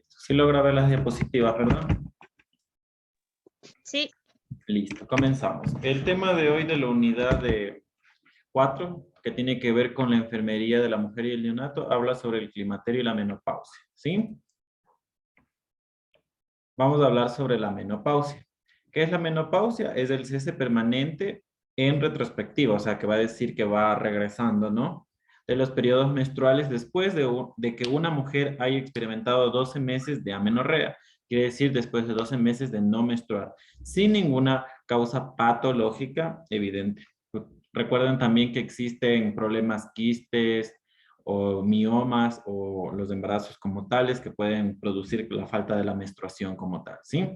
Sí logra ver las diapositivas, ¿verdad? Sí. Listo, comenzamos. El tema de hoy de la unidad de 4, que tiene que ver con la enfermería de la mujer y el neonato, habla sobre el climaterio y la menopausia, ¿sí? Vamos a hablar sobre la menopausia. ¿Qué es la menopausia? Es el cese permanente en retrospectiva, o sea, que va a decir que va regresando, ¿no? De los periodos menstruales después de que una mujer haya experimentado 12 meses de amenorrea, quiere decir después de 12 meses de no menstruar, sin ninguna causa patológica evidente. Recuerden también que existen problemas quistes o miomas o los embarazos como tales que pueden producir la falta de la menstruación como tal, ¿sí?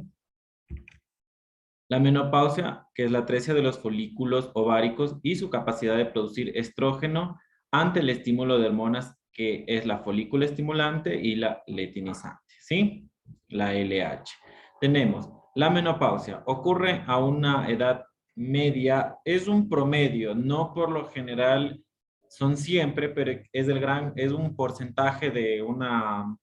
La menopausia, que es la atresia de los folículos ováricos y su capacidad de producir estrógeno ante el estímulo de hormonas que es la folícula estimulante y la luteinizante, ¿sí? La LH. Tenemos la menopausia, ocurre a una edad media, es un promedio, no por lo general son siempre, pero es un porcentaje de una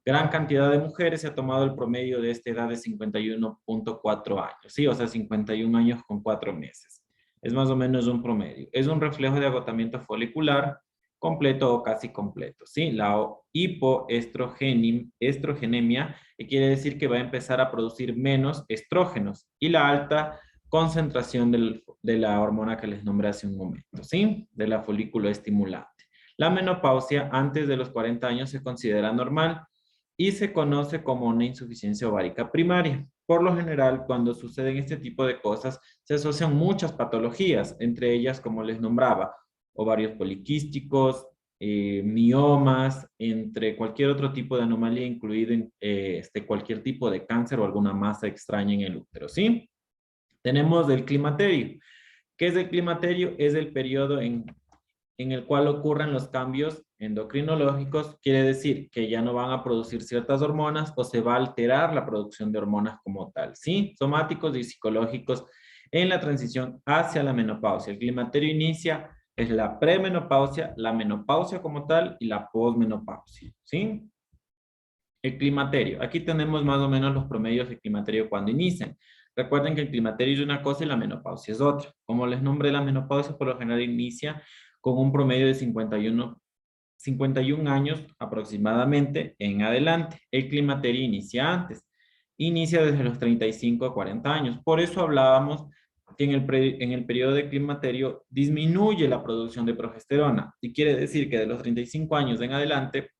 gran cantidad de mujeres. Se ha tomado el promedio de esta edad de 51.4 años, ¿sí? O sea, 51 años con 4 meses. Es más o menos un promedio. Es un reflejo de agotamiento folicular completo o casi completo, ¿sí? La hipoestrogenemia, que quiere decir que va a empezar a producir menos estrógenos, y la alta concentración de la hormona que les nombré hace un momento, ¿sí? De la folículo estimulante. La menopausia antes de los 40 años se considera normal y se conoce como una insuficiencia ovárica primaria. Por lo general, cuando suceden este tipo de cosas, se asocian muchas patologías, entre ellas, como les nombraba, ovarios poliquísticos, miomas, entre cualquier otro tipo de anomalía, incluido cualquier tipo de cáncer o alguna masa extraña en el útero, ¿sí? Tenemos el climaterio. ¿Qué es el climaterio? Es el periodo en el cual ocurren los cambios endocrinológicos. Quiere decir que ya no van a producir ciertas hormonas o se va a alterar la producción de hormonas como tal, ¿sí? Somáticos y psicológicos en la transición hacia la menopausia. El climaterio inicia, es la premenopausia, la menopausia como tal y la posmenopausia, ¿sí? El climaterio. Aquí tenemos más o menos los promedios del climaterio cuando inician. Recuerden que el climaterio es una cosa y la menopausia es otra. Como les nombré, la menopausia por lo general inicia con un promedio de 51 años aproximadamente en adelante. El climaterio inicia antes. Inicia desde los 35 a 40 años. Por eso hablábamos que en el periodo de climaterio disminuye la producción de progesterona. Y quiere decir que de los 35 años en adelante,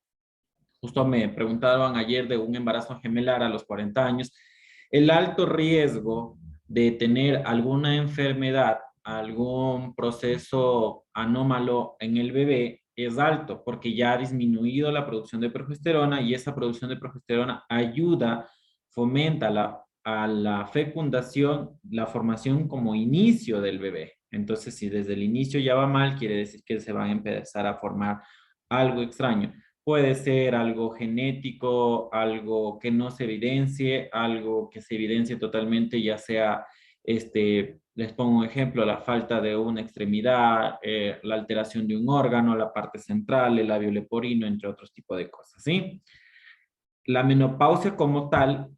justo me preguntaban ayer de un embarazo gemelar a los 40 años, el alto riesgo de tener alguna enfermedad, algún proceso anómalo en el bebé es alto porque ya ha disminuido la producción de progesterona y esa producción de progesterona ayuda, fomenta a la fecundación, la formación como inicio del bebé. Entonces, si desde el inicio ya va mal, quiere decir que se va a empezar a formar algo extraño. Puede ser algo genético, algo que no se evidencie, algo que se evidencie totalmente, ya sea, les pongo un ejemplo, la falta de una extremidad, la alteración de un órgano, la parte central, el labio leporino, entre otros tipos de cosas, ¿sí? La menopausia como tal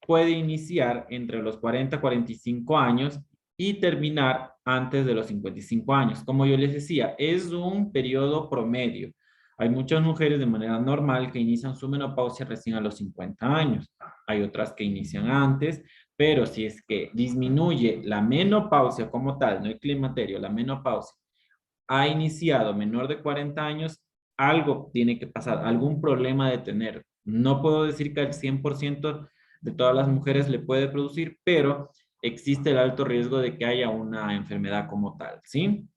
puede iniciar entre los 40 y 45 años y terminar antes de los 55 años. Como yo les decía, es un periodo promedio. Hay muchas mujeres de manera normal que inician su menopausia recién a los 50 años. Hay otras que inician antes, pero si es que disminuye la menopausia como tal, no el climaterio, la menopausia, ha iniciado menor de 40 años, algo tiene que pasar, algún problema de tener. No puedo decir que al 100% de todas las mujeres le puede producir, pero existe el alto riesgo de que haya una enfermedad como tal, ¿sí?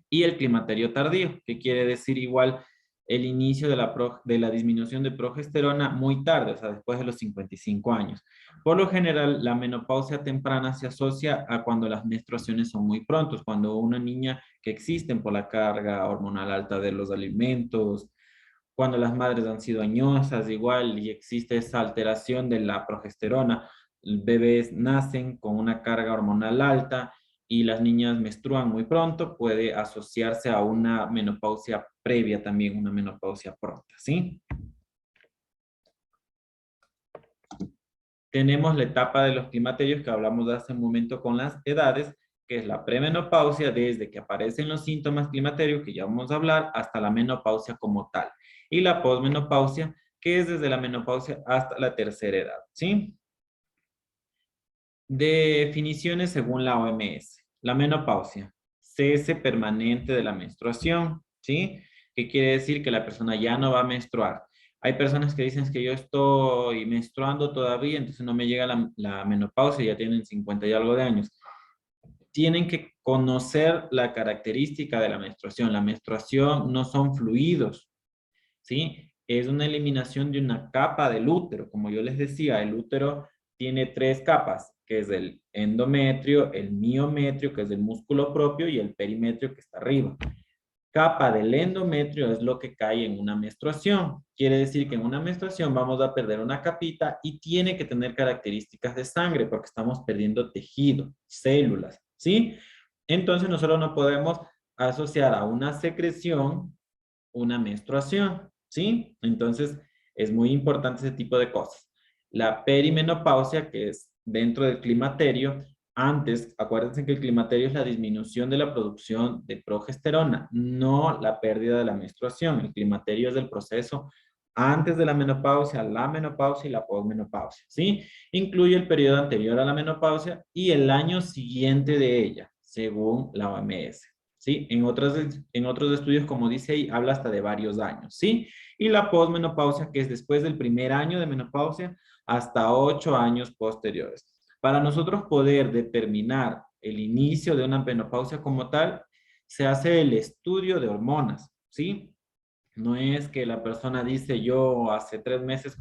Y el climaterio tardío, que quiere decir igual el inicio de la disminución de progesterona muy tarde, o sea, después de los 55 años. Por lo general, la menopausia temprana se asocia a cuando las menstruaciones son muy prontos, cuando una niña que existen por la carga hormonal alta de los alimentos, cuando las madres han sido añosas igual y existe esa alteración de la progesterona, bebés nacen con una carga hormonal alta y las niñas menstruan muy pronto, puede asociarse a una menopausia previa también, una menopausia pronta, ¿sí? Tenemos la etapa de los climaterios que hablamos de hace un momento con las edades, que es la premenopausia, desde que aparecen los síntomas climaterios, que ya vamos a hablar, hasta la menopausia como tal. Y la posmenopausia, que es desde la menopausia hasta la tercera edad, ¿sí? Definiciones según la OMS. La menopausia, cese permanente de la menstruación, ¿sí? ¿Qué quiere decir? Que la persona ya no va a menstruar. Hay personas que dicen que yo estoy menstruando todavía, entonces no me llega la menopausia, ya tienen 50 y algo de años. Tienen que conocer la característica de la menstruación. La menstruación no son fluidos, ¿sí? Es una eliminación de una capa del útero. Como yo les decía, el útero tiene tres capas, que es el endometrio, el miometrio, que es el músculo propio, y el perimetrio, que está arriba. Capa del endometrio es lo que cae en una menstruación. Quiere decir que en una menstruación vamos a perder una capita y tiene que tener características de sangre porque estamos perdiendo tejido, células, ¿sí? Entonces nosotros no podemos asociar a una secreción una menstruación, ¿sí? Entonces, es muy importante ese tipo de cosas. La perimenopausia, que es dentro del climaterio, antes, acuérdense que el climaterio es la disminución de la producción de progesterona, no la pérdida de la menstruación. El climaterio es el proceso antes de la menopausia y la posmenopausia, ¿sí? Incluye el periodo anterior a la menopausia y el año siguiente de ella, según la OMS. ¿Sí? En otros estudios, como dice ahí, habla hasta de varios años, ¿sí? Y la posmenopausia, que es después del primer año de menopausia hasta 8 años posteriores. Para nosotros poder determinar el inicio de una menopausia como tal, se hace el estudio de hormonas, ¿sí? No es que la persona dice, yo hace 3 meses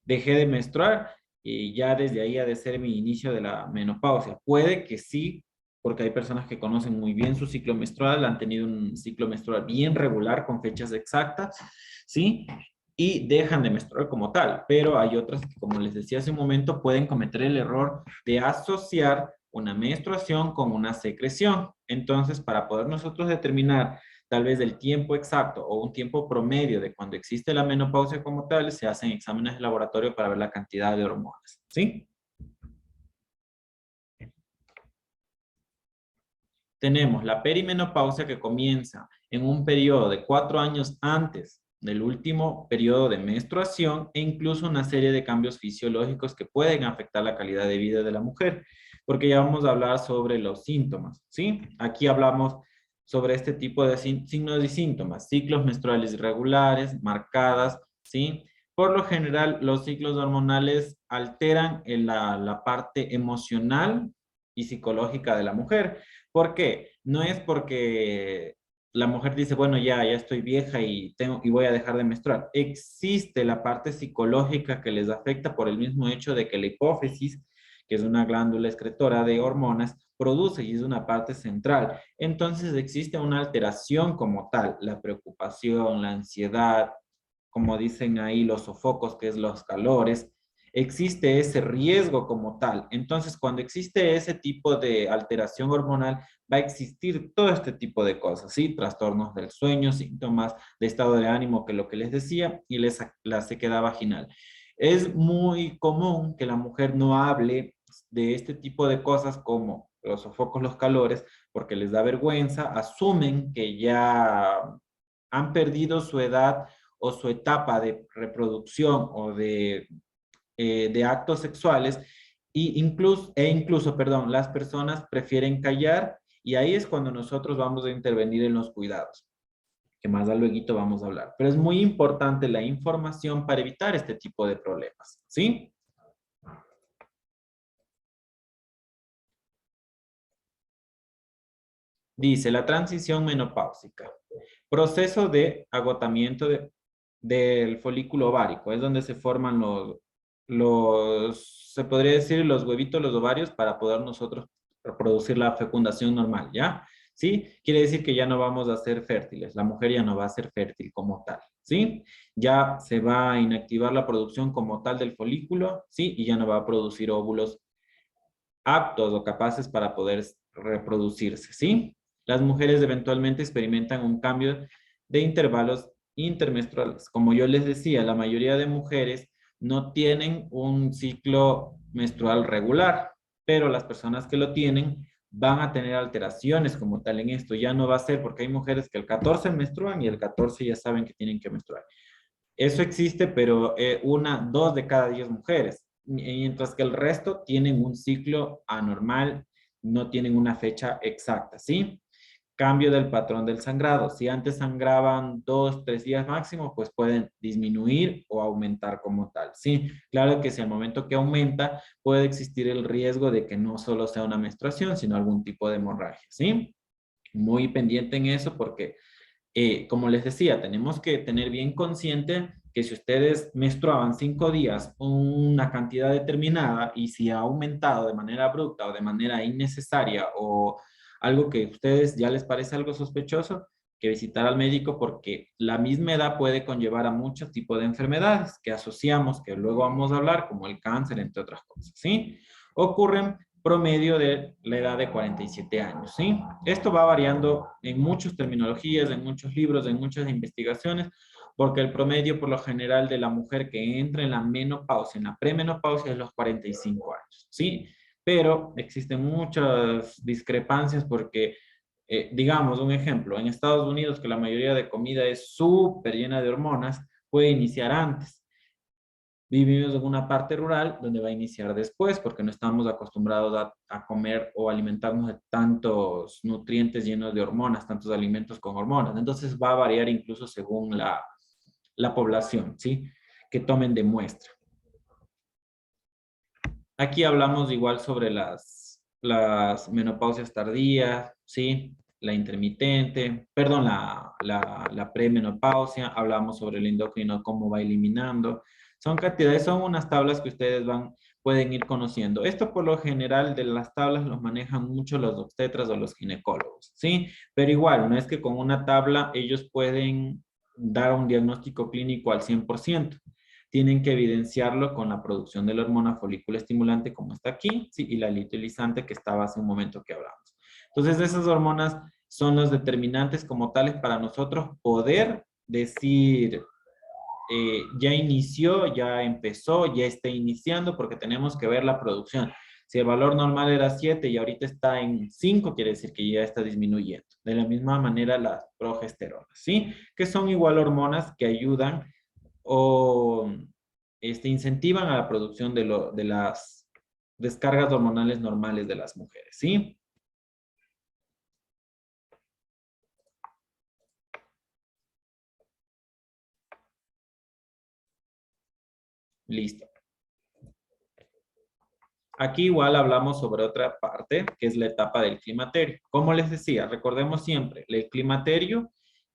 dejé de menstruar y ya desde ahí ha de ser mi inicio de la menopausia. Puede que sí, porque hay personas que conocen muy bien su ciclo menstrual, han tenido un ciclo menstrual bien regular con fechas exactas, ¿sí? Y dejan de menstruar como tal, pero hay otras que, como les decía hace un momento, pueden cometer el error de asociar una menstruación con una secreción. Entonces, para poder nosotros determinar tal vez el tiempo exacto o un tiempo promedio de cuando existe la menopausia como tal, se hacen exámenes de laboratorio para ver la cantidad de hormonas, ¿sí? Tenemos la perimenopausia que comienza en un periodo de 4 años antes del último periodo de menstruación e incluso una serie de cambios fisiológicos que pueden afectar la calidad de vida de la mujer, porque ya vamos a hablar sobre los síntomas, ¿sí? Aquí hablamos sobre este tipo de signos y síntomas, ciclos menstruales irregulares, marcadas, ¿sí? Por lo general, los ciclos hormonales alteran la parte emocional y psicológica de la mujer. ¿Por qué? No es porque la mujer dice, bueno, ya estoy vieja y voy a dejar de menstruar. Existe la parte psicológica que les afecta por el mismo hecho de que la hipófisis, que es una glándula excretora de hormonas, produce y es una parte central. Entonces existe una alteración como tal, la preocupación, la ansiedad, como dicen ahí, los sofocos, que es los calores, existe ese riesgo como tal. Entonces, cuando existe ese tipo de alteración hormonal, va a existir todo este tipo de cosas, ¿sí? Trastornos del sueño, síntomas de estado de ánimo, que lo que les decía, y la sequedad vaginal. Es muy común que la mujer no hable de este tipo de cosas como los sofocos, los calores, porque les da vergüenza, asumen que ya han perdido su edad o su etapa de reproducción o de actos sexuales perdón, las personas prefieren callar y ahí es cuando nosotros vamos a intervenir en los cuidados, que más a luego vamos a hablar. Pero es muy importante la información para evitar este tipo de problemas, ¿sí? Dice la transición menopáusica. Proceso de agotamiento del folículo ovárico. Es donde se forman se podría decir, los huevitos, los ovarios, para poder nosotros producir la fecundación normal, ¿ya? ¿Sí? Quiere decir que ya no vamos a ser fértiles. La mujer ya no va a ser fértil como tal, ¿sí? Ya se va a inactivar la producción como tal del folículo, ¿sí? Y ya no va a producir óvulos aptos o capaces para poder reproducirse, ¿sí? Las mujeres eventualmente experimentan un cambio de intervalos intermenstruales. Como yo les decía, la mayoría de mujeres no tienen un ciclo menstrual regular, pero las personas que lo tienen van a tener alteraciones como tal en esto. Ya no va a ser porque hay mujeres que el 14 menstruan y el 14 ya saben que tienen que menstruar. Eso existe, pero dos de cada 10 mujeres, mientras que el resto tienen un ciclo anormal, no tienen una fecha exacta, ¿sí? Cambio del patrón del sangrado. Si antes sangraban 2, 3 días máximo, pues pueden disminuir o aumentar como tal, ¿sí? Claro que si al momento que aumenta, puede existir el riesgo de que no solo sea una menstruación, sino algún tipo de hemorragia, ¿sí? Muy pendiente en eso porque como les decía, tenemos que tener bien consciente que si ustedes menstruaban 5 días una cantidad determinada y si ha aumentado de manera abrupta o de manera innecesaria o algo que a ustedes ya les parece algo sospechoso, que visitar al médico porque la misma edad puede conllevar a muchos tipos de enfermedades que asociamos, que luego vamos a hablar, como el cáncer, entre otras cosas, ¿sí? Ocurren promedio de la edad de 47 años, ¿sí? Esto va variando en muchas terminologías, en muchos libros, en muchas investigaciones, porque el promedio por lo general de la mujer que entra en la menopausia, en la premenopausia, es los 45 años, ¿sí? Pero existen muchas discrepancias porque, digamos, un ejemplo, en Estados Unidos, que la mayoría de comida es súper llena de hormonas, puede iniciar antes. Vivimos en una parte rural donde va a iniciar después porque no estamos acostumbrados a comer o alimentarnos de tantos nutrientes llenos de hormonas, tantos alimentos con hormonas. Entonces va a variar incluso según la población, ¿sí? Que tomen de muestra. Aquí hablamos igual sobre las menopausias tardías, ¿sí? La intermitente, perdón, la premenopausia, hablamos sobre el endocrino, cómo va eliminando. Son cantidades, son unas tablas que ustedes pueden ir conociendo. Esto por lo general de las tablas los manejan mucho los obstetras o los ginecólogos, ¿sí? Pero igual, no es que con una tabla ellos pueden dar un diagnóstico clínico al 100%. Tienen que evidenciarlo con la producción de la hormona folículo estimulante, como está aquí, ¿sí? Y la luteinizante que estaba hace un momento que hablamos. Entonces, esas hormonas son los determinantes como tales para nosotros poder decir, ya inició, ya empezó, ya está iniciando, porque tenemos que ver la producción. Si el valor normal era 7 y ahorita está en 5, quiere decir que ya está disminuyendo. De la misma manera las progesteronas, ¿sí? Que son igual hormonas que ayudan o incentivan a la producción de las descargas hormonales normales de las mujeres, ¿sí? Listo. Aquí igual hablamos sobre otra parte, que es la etapa del climaterio. Como les decía, recordemos siempre, el climaterio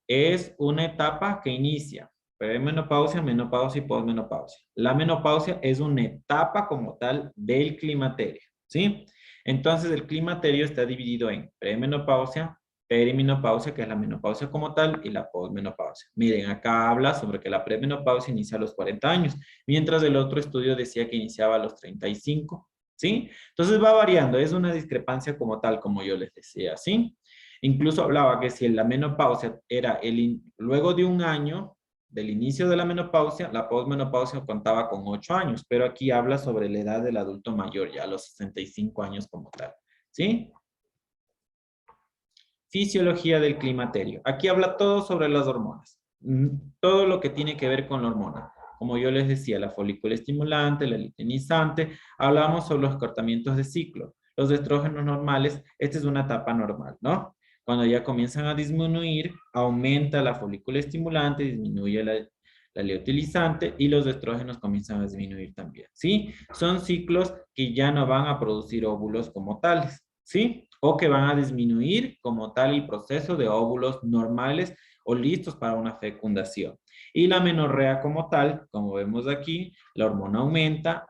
es una etapa que inicia premenopausia, menopausia y posmenopausia. La menopausia es una etapa como tal del climaterio, ¿sí? Entonces el climaterio está dividido en premenopausia, perimenopausia, que es la menopausia como tal, y la posmenopausia. Miren, acá habla sobre que la premenopausia inicia a los 40 años, mientras el otro estudio decía que iniciaba a los 35. ¿Sí? Entonces va variando, es una discrepancia como tal, como yo les decía, ¿sí? Incluso hablaba que si la menopausia era luego de un año del inicio de la menopausia, la posmenopausia contaba con 8 años, pero aquí habla sobre la edad del adulto mayor, ya a los 65 años como tal, ¿sí? Fisiología del climaterio. Aquí habla todo sobre las hormonas, todo lo que tiene que ver con la hormona. Como yo les decía, la folículo estimulante, la luteinizante, hablamos sobre los cortamientos de ciclo. Los estrógenos normales, esta es una etapa normal, ¿no? Cuando ya comienzan a disminuir, aumenta la folículo estimulante, disminuye la luteinizante y los estrógenos comienzan a disminuir también, ¿sí? Son ciclos que ya no van a producir óvulos como tales, ¿sí? O que van a disminuir como tal el proceso de óvulos normales o listos para una fecundación. Y la menorrea como tal, como vemos aquí, la hormona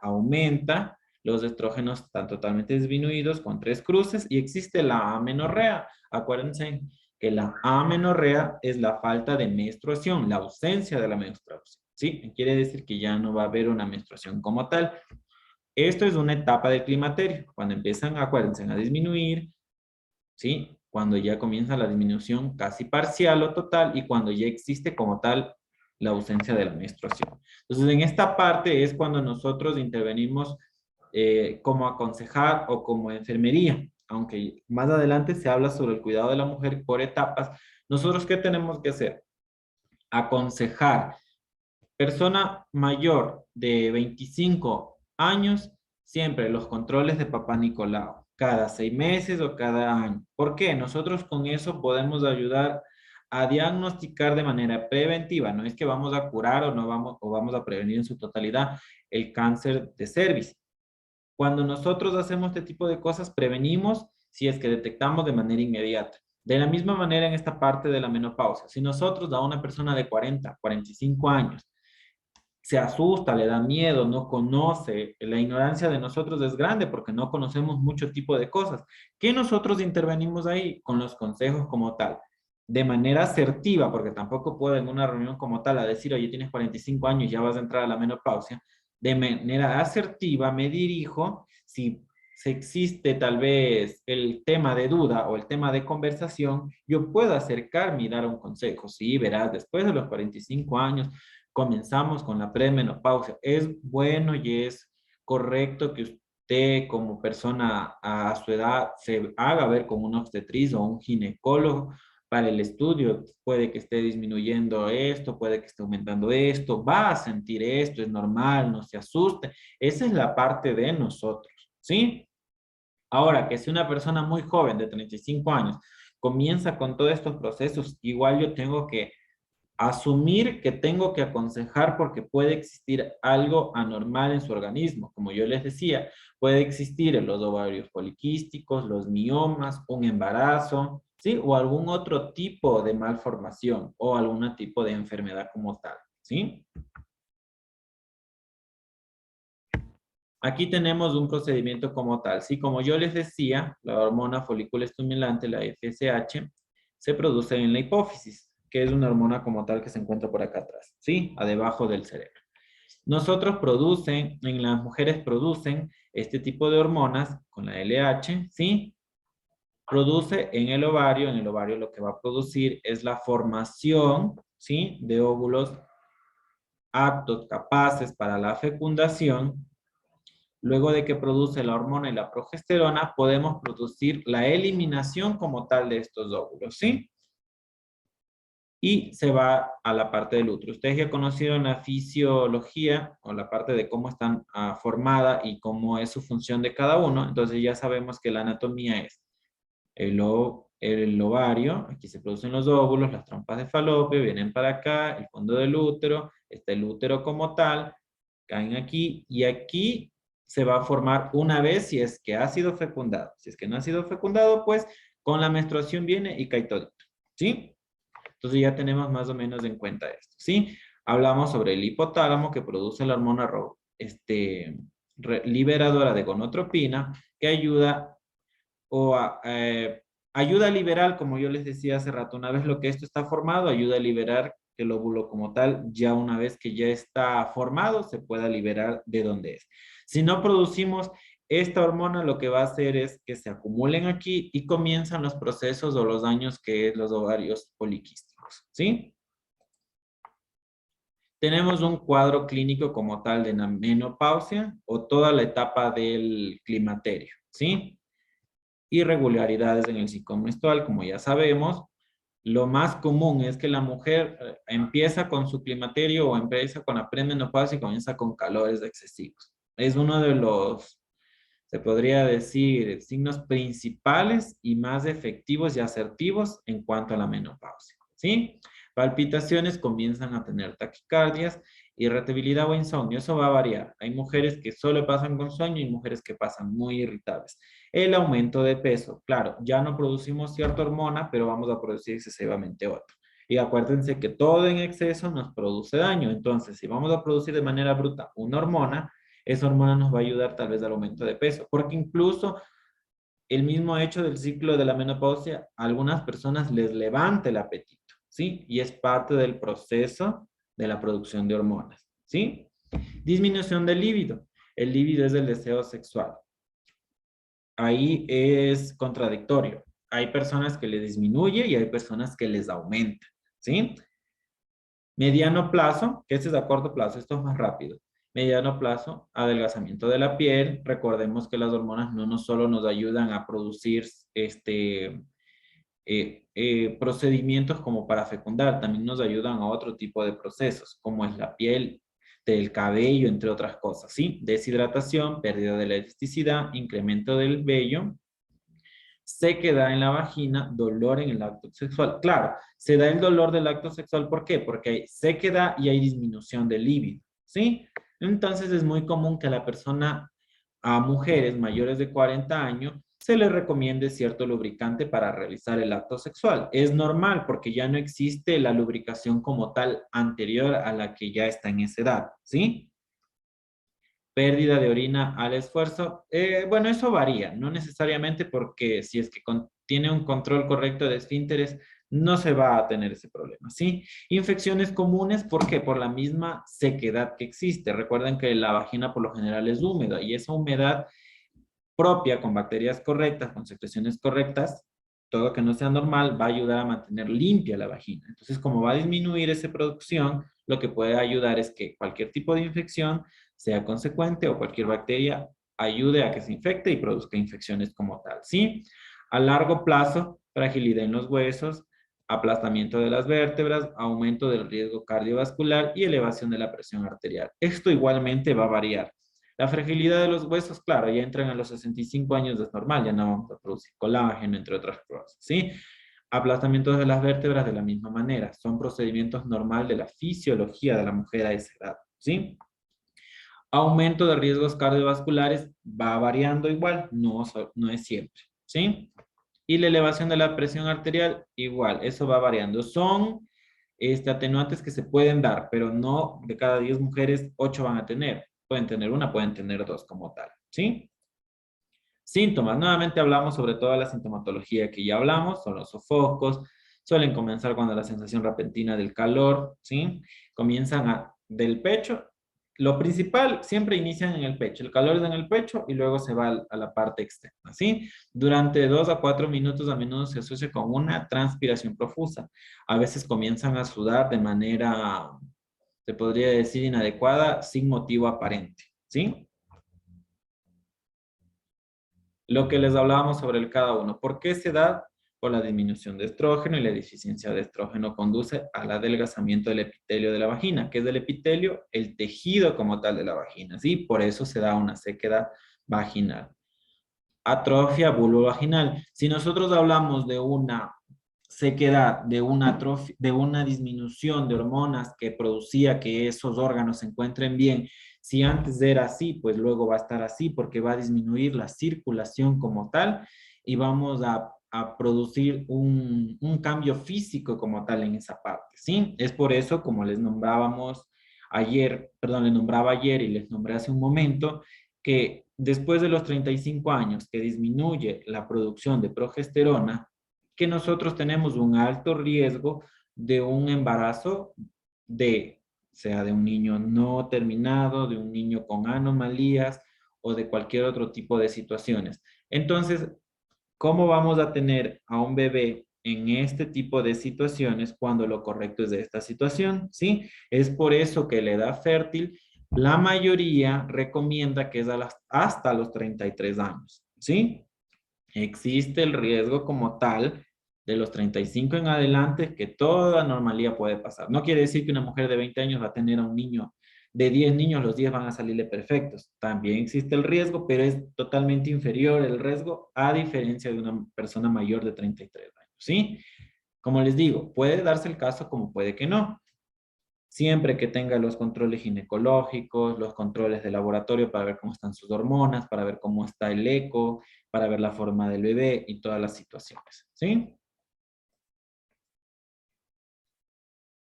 aumenta, los estrógenos están totalmente disminuidos con 3 cruces y existe la amenorrea. Acuérdense que la amenorrea es la falta de menstruación, la ausencia de la menstruación, ¿sí? Quiere decir que ya no va a haber una menstruación como tal. Esto es una etapa del climaterio, cuando empiezan, acuérdense, a disminuir, ¿sí? Cuando ya comienza la disminución casi parcial o total y cuando ya existe como tal la ausencia de la menstruación. Entonces, en esta parte es cuando nosotros intervenimos como aconsejar o como enfermería, aunque más adelante se habla sobre el cuidado de la mujer por etapas. Nosotros, ¿qué tenemos que hacer? Aconsejar. Persona mayor de 25 años, siempre los controles de papá Nicolau, cada 6 meses o cada año. ¿Por qué? Nosotros con eso podemos ayudar a diagnosticar de manera preventiva. No es que vamos a curar o no vamos, o vamos a prevenir en su totalidad el cáncer de cervix. Cuando nosotros hacemos este tipo de cosas, prevenimos si es que detectamos de manera inmediata. De la misma manera en esta parte de la menopausia. Si nosotros a una persona de 40, 45 años se asusta, le da miedo, no conoce, la ignorancia de nosotros es grande porque no conocemos mucho tipo de cosas. ¿Qué nosotros intervenimos ahí? Con los consejos como tal, de manera asertiva, porque tampoco puedo en una reunión como tal a decir, oye, tienes 45 años, ya vas a entrar a la menopausia. De manera asertiva me dirijo, si existe tal vez el tema de duda o el tema de conversación, yo puedo acercarme y dar un consejo. Sí, verás, después de los 45 años, comenzamos con la premenopausia. Es bueno y es correcto que usted como persona a su edad se haga ver con un obstetriz o un ginecólogo para el estudio. Puede que esté disminuyendo esto, puede que esté aumentando esto, va a sentir esto, es normal, no se asuste. Esa es la parte de nosotros, ¿sí? Ahora, que si una persona muy joven de 35 años comienza con todos estos procesos, igual yo tengo que asumir que tengo que aconsejar porque puede existir algo anormal en su organismo. Como yo les decía, puede existir en los ovarios poliquísticos, los miomas, un embarazo, ¿sí? O algún otro tipo de malformación o algún tipo de enfermedad como tal, ¿sí? Aquí tenemos un procedimiento como tal, ¿sí? Como yo les decía, la hormona folículo estimulante, la FSH, se produce en la hipófisis, que es una hormona como tal que se encuentra por acá atrás, ¿sí? A debajo del cerebro. Nosotros producen, en las mujeres producen este tipo de hormonas con la LH, ¿sí? Produce en el ovario lo que va a producir es la formación, ¿sí? De óvulos aptos, capaces para la fecundación. Luego de que produce la hormona y la progesterona, podemos producir la eliminación como tal de estos óvulos, ¿sí? Y se va a la parte del útero. Ustedes ya conocieron la fisiología o la parte de cómo están formada y cómo es su función de cada uno, entonces ya sabemos que la anatomía es el ovario, aquí se producen los óvulos, las trompas de falopio vienen para acá, el fondo del útero, está el útero como tal, caen aquí y aquí se va a formar una vez si es que ha sido fecundado. Si es que no ha sido fecundado, pues con la menstruación viene y cae todo, ¿sí? Entonces ya tenemos más o menos en cuenta esto, ¿sí? Hablamos sobre el hipotálamo que produce la hormona liberadora de gonotropina que ayuda ayuda a liberar, como yo les decía hace rato, una vez lo que esto está formado, ayuda a liberar el óvulo como tal, ya una vez que ya está formado, se pueda liberar de donde es. Si no producimos esta hormona, lo que va a hacer es que se acumulen aquí y comienzan los procesos o los daños que es los ovarios poliquísticos, ¿sí? Tenemos un cuadro clínico como tal de la menopausia o toda la etapa del climaterio, ¿sí? Irregularidades en el ciclo menstrual, como ya sabemos. Lo más común es que la mujer empieza con su climaterio o empieza con la premenopausia y comienza con calores excesivos. Es uno de los, se podría decir, signos principales y más efectivos y asertivos en cuanto a la menopausia, ¿sí? Palpitaciones, comienzan a tener taquicardias, irritabilidad o insomnio, eso va a variar. Hay mujeres que solo pasan con sueño y mujeres que pasan muy irritables. El aumento de peso, claro, ya no producimos cierta hormona, pero vamos a producir excesivamente otra. Y acuérdense que todo en exceso nos produce daño. Entonces, si vamos a producir de manera bruta una hormona, esa hormona nos va a ayudar tal vez al aumento de peso, porque incluso el mismo hecho del ciclo de la menopausia, a algunas personas les levanta el apetito, ¿sí? Y es parte del proceso de la producción de hormonas, ¿sí? Disminución del líbido. el líbido es el deseo sexual. Ahí es contradictorio. Hay personas que le disminuye y hay personas que les aumenta, ¿sí? Mediano plazo, que este es a corto plazo, esto es más rápido. Mediano plazo, adelgazamiento de la piel. Recordemos que las hormonas no solo nos ayudan a producir procedimientos como para fecundar, también nos ayudan a otro tipo de procesos, como es la piel, del cabello, entre otras cosas, ¿sí? Deshidratación, pérdida de la elasticidad, incremento del vello, sequedad en la vagina, dolor en el acto sexual. Claro, se da el dolor del acto sexual, ¿por qué? Porque hay sequedad y hay disminución del líbido, ¿sí? Entonces es muy común que la persona, a mujeres mayores de 40 años, se les recomiende cierto lubricante para realizar el acto sexual. Es normal porque ya no existe la lubricación como tal anterior a la que ya está en esa edad, ¿sí? Pérdida de orina al esfuerzo. Bueno, eso varía, no necesariamente porque si es que tiene un control correcto de esfínteres, no se va a tener ese problema, ¿sí? Infecciones comunes, ¿por qué? Por la misma sequedad que existe. Recuerden que la vagina por lo general es húmeda y esa humedad propia con bacterias correctas, con secreciones correctas, todo que no sea normal va a ayudar a mantener limpia la vagina. Entonces, como va a disminuir esa producción, lo que puede ayudar es que cualquier tipo de infección sea consecuente o cualquier bacteria ayude a que se infecte y produzca infecciones como tal, ¿sí? A largo plazo, fragilidad en los huesos, aplastamiento de las vértebras, aumento del riesgo cardiovascular y elevación de la presión arterial. Esto igualmente va a variar. La fragilidad de los huesos, claro, ya entran a los 65 años, es normal, ya no vamos a producir colágeno, entre otras cosas, ¿sí? Aplastamientos de las vértebras de la misma manera, son procedimientos normales de la fisiología de la mujer a esa edad, ¿sí? Aumento de riesgos cardiovasculares va variando igual, no es siempre, ¿sí? Y la elevación de la presión arterial, igual, eso va variando. Son atenuantes que se pueden dar, pero no de cada 10 mujeres, 8 van a tener. Pueden tener una, pueden tener dos como tal, ¿sí? Síntomas. Nuevamente hablamos sobre toda la sintomatología que ya hablamos, son los sofocos, suelen comenzar cuando la sensación repentina del calor, ¿sí? Comienzan del pecho. Lo principal siempre inician en el pecho, el calor es en el pecho y luego se va a la parte externa, ¿sí? Durante 2 a 4 minutos a menudo se asocia con una transpiración profusa. A veces comienzan a sudar de manera, se podría decir, inadecuada, sin motivo aparente, ¿sí? Lo que les hablábamos sobre el cada uno. ¿Por qué se da? Por la disminución de estrógeno y la deficiencia de estrógeno conduce al adelgazamiento del epitelio de la vagina. ¿Qué es el epitelio? El tejido como tal de la vagina, ¿sí? Por eso se da una sequedad vaginal. Atrofia vulvovaginal. Si nosotros hablamos de una sequedad, de una atrofia, de una disminución de hormonas que producía que esos órganos se encuentren bien, si antes era así, pues luego va a estar así porque va a disminuir la circulación como tal y vamos a producir un cambio físico como tal en esa parte, ¿sí? Es por eso, como les nombrábamos ayer, perdón, les nombraba ayer y les nombré hace un momento, que después de los 35 años que disminuye la producción de progesterona, que nosotros tenemos un alto riesgo de un embarazo sea de un niño no terminado, de un niño con anomalías o de cualquier otro tipo de situaciones. Entonces, ¿cómo vamos a tener a un bebé en este tipo de situaciones cuando lo correcto es de esta situación? ¿Sí? Es por eso que la edad fértil, la mayoría recomienda que es hasta los 33 años. ¿Sí? Existe el riesgo como tal de los 35 en adelante que toda normalidad puede pasar. No quiere decir que una mujer de 20 años va a tener a un niño de 10 niños, los 10 van a salirle perfectos. También existe el riesgo, pero es totalmente inferior el riesgo a diferencia de una persona mayor de 33 años, ¿sí? Como les digo, puede darse el caso como puede que no. Siempre que tenga los controles ginecológicos, los controles de laboratorio para ver cómo están sus hormonas, para ver cómo está el eco, para ver la forma del bebé y todas las situaciones, ¿sí?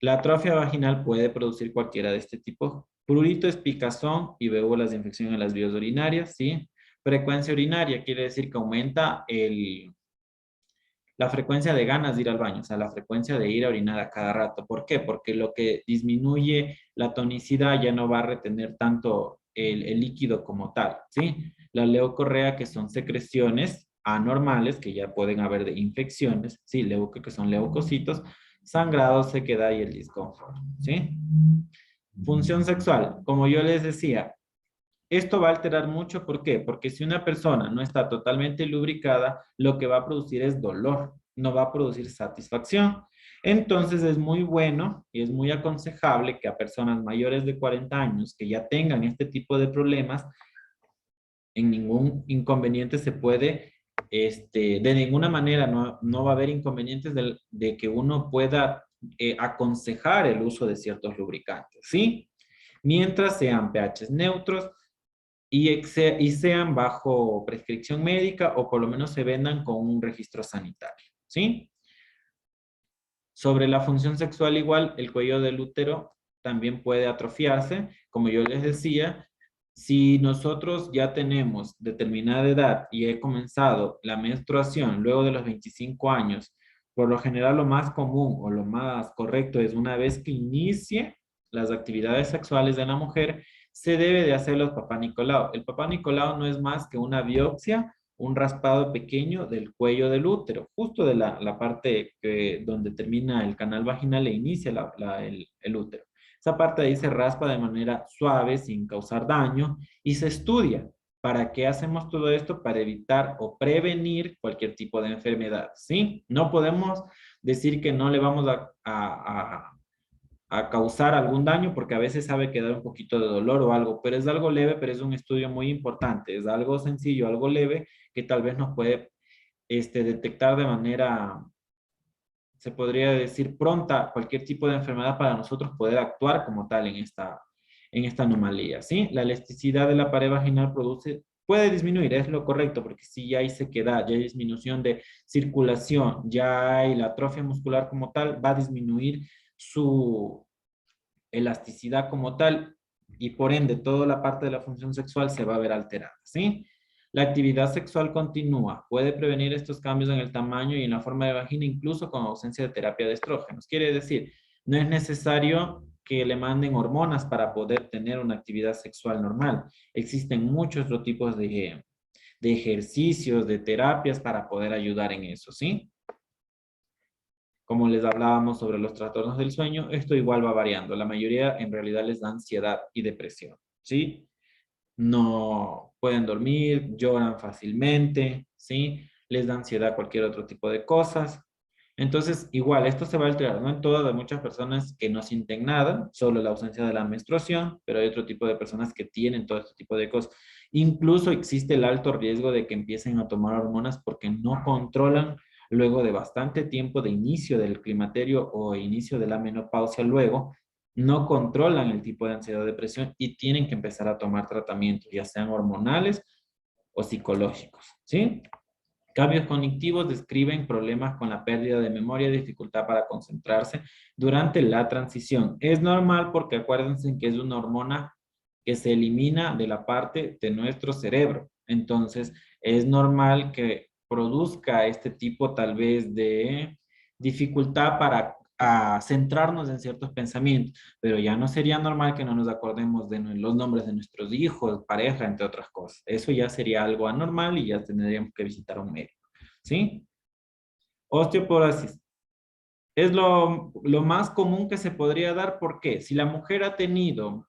La atrofia vaginal puede producir cualquiera de este tipo. Prurito es picazón y bolas de infección en las vías urinarias, ¿sí? Frecuencia urinaria quiere decir que aumenta la frecuencia de ganas de ir al baño, o sea, la frecuencia de ir a orinar a cada rato. ¿Por qué? Porque lo que disminuye la tonicidad ya no va a retener tanto el líquido como tal, ¿sí? La leucorrea, que son secreciones anormales, que ya pueden haber de infecciones, ¿sí? Que son leucocitos, sangrado, sequedad y el disconfort, ¿sí? Función sexual, como yo les decía, esto va a alterar mucho, ¿por qué? Porque si una persona no está totalmente lubricada, lo que va a producir es dolor, no va a producir satisfacción. Entonces es muy bueno y es muy aconsejable que a personas mayores de 40 años que ya tengan este tipo de problemas, en ningún inconveniente se puede, de ninguna manera no va a haber inconvenientes de que uno pueda aconsejar el uso de ciertos lubricantes, ¿sí? Mientras sean pHs neutros, y sean bajo prescripción médica o por lo menos se vendan con un registro sanitario, ¿sí? Sobre la función sexual igual, el cuello del útero también puede atrofiarse. Como yo les decía, si nosotros ya tenemos determinada edad y he comenzado la menstruación luego de los 25 años, por lo general lo más común o lo más correcto es una vez que inicie las actividades sexuales de la mujer, se debe de hacer los papá Nicolau. El papá Nicolau no es más que una biopsia, un raspado pequeño del cuello del útero, justo de la parte donde termina el canal vaginal e inicia el útero. Esa parte ahí se raspa de manera suave, sin causar daño, y se estudia. ¿Para qué hacemos todo esto? Para evitar o prevenir cualquier tipo de enfermedad, ¿sí? No podemos decir que no le vamos a causar algún daño porque a veces sabe que da un poquito de dolor o algo, pero es algo leve, pero es un estudio muy importante, es algo sencillo, algo leve que tal vez nos puede detectar de manera, se podría decir, pronta cualquier tipo de enfermedad para nosotros poder actuar como tal en esta anomalía, ¿sí? La elasticidad de la pared vaginal puede disminuir, es lo correcto, porque si ya hay sequedad, ya hay disminución de circulación, ya hay la atrofia muscular como tal, va a disminuir su elasticidad como tal y por ende toda la parte de la función sexual se va a ver alterada, ¿sí? La actividad sexual continúa, puede prevenir estos cambios en el tamaño y en la forma de vagina incluso con ausencia de terapia de estrógenos. Quiere decir, no es necesario que le manden hormonas para poder tener una actividad sexual normal. Existen muchos otros tipos de ejercicios, de terapias para poder ayudar en eso, ¿sí? Como les hablábamos sobre los trastornos del sueño, esto igual va variando. La mayoría en realidad les da ansiedad y depresión, ¿sí? No pueden dormir, lloran fácilmente, ¿sí? Les da ansiedad cualquier otro tipo de cosas. Entonces, igual, esto se va a alterar, ¿no? En todas, hay muchas personas que no sienten nada, solo la ausencia de la menstruación, pero hay otro tipo de personas que tienen todo este tipo de cosas. Incluso existe el alto riesgo de que empiecen a tomar hormonas porque no controlan luego de bastante tiempo de inicio del climaterio o inicio de la menopausia luego, no controlan el tipo de ansiedad o depresión y tienen que empezar a tomar tratamientos, ya sean hormonales o psicológicos, ¿sí? Cambios cognitivos describen problemas con la pérdida de memoria, dificultad para concentrarse durante la transición. Es normal porque acuérdense que es una hormona que se elimina de la parte de nuestro cerebro. Entonces, es normal que produzca este tipo tal vez de dificultad para centrarnos en ciertos pensamientos, pero ya no sería normal que no nos acordemos de los nombres de nuestros hijos, pareja, entre otras cosas. Eso ya sería algo anormal y ya tendríamos que visitar a un médico, ¿sí? Osteoporosis. Es lo más común que se podría dar porque si la mujer ha tenido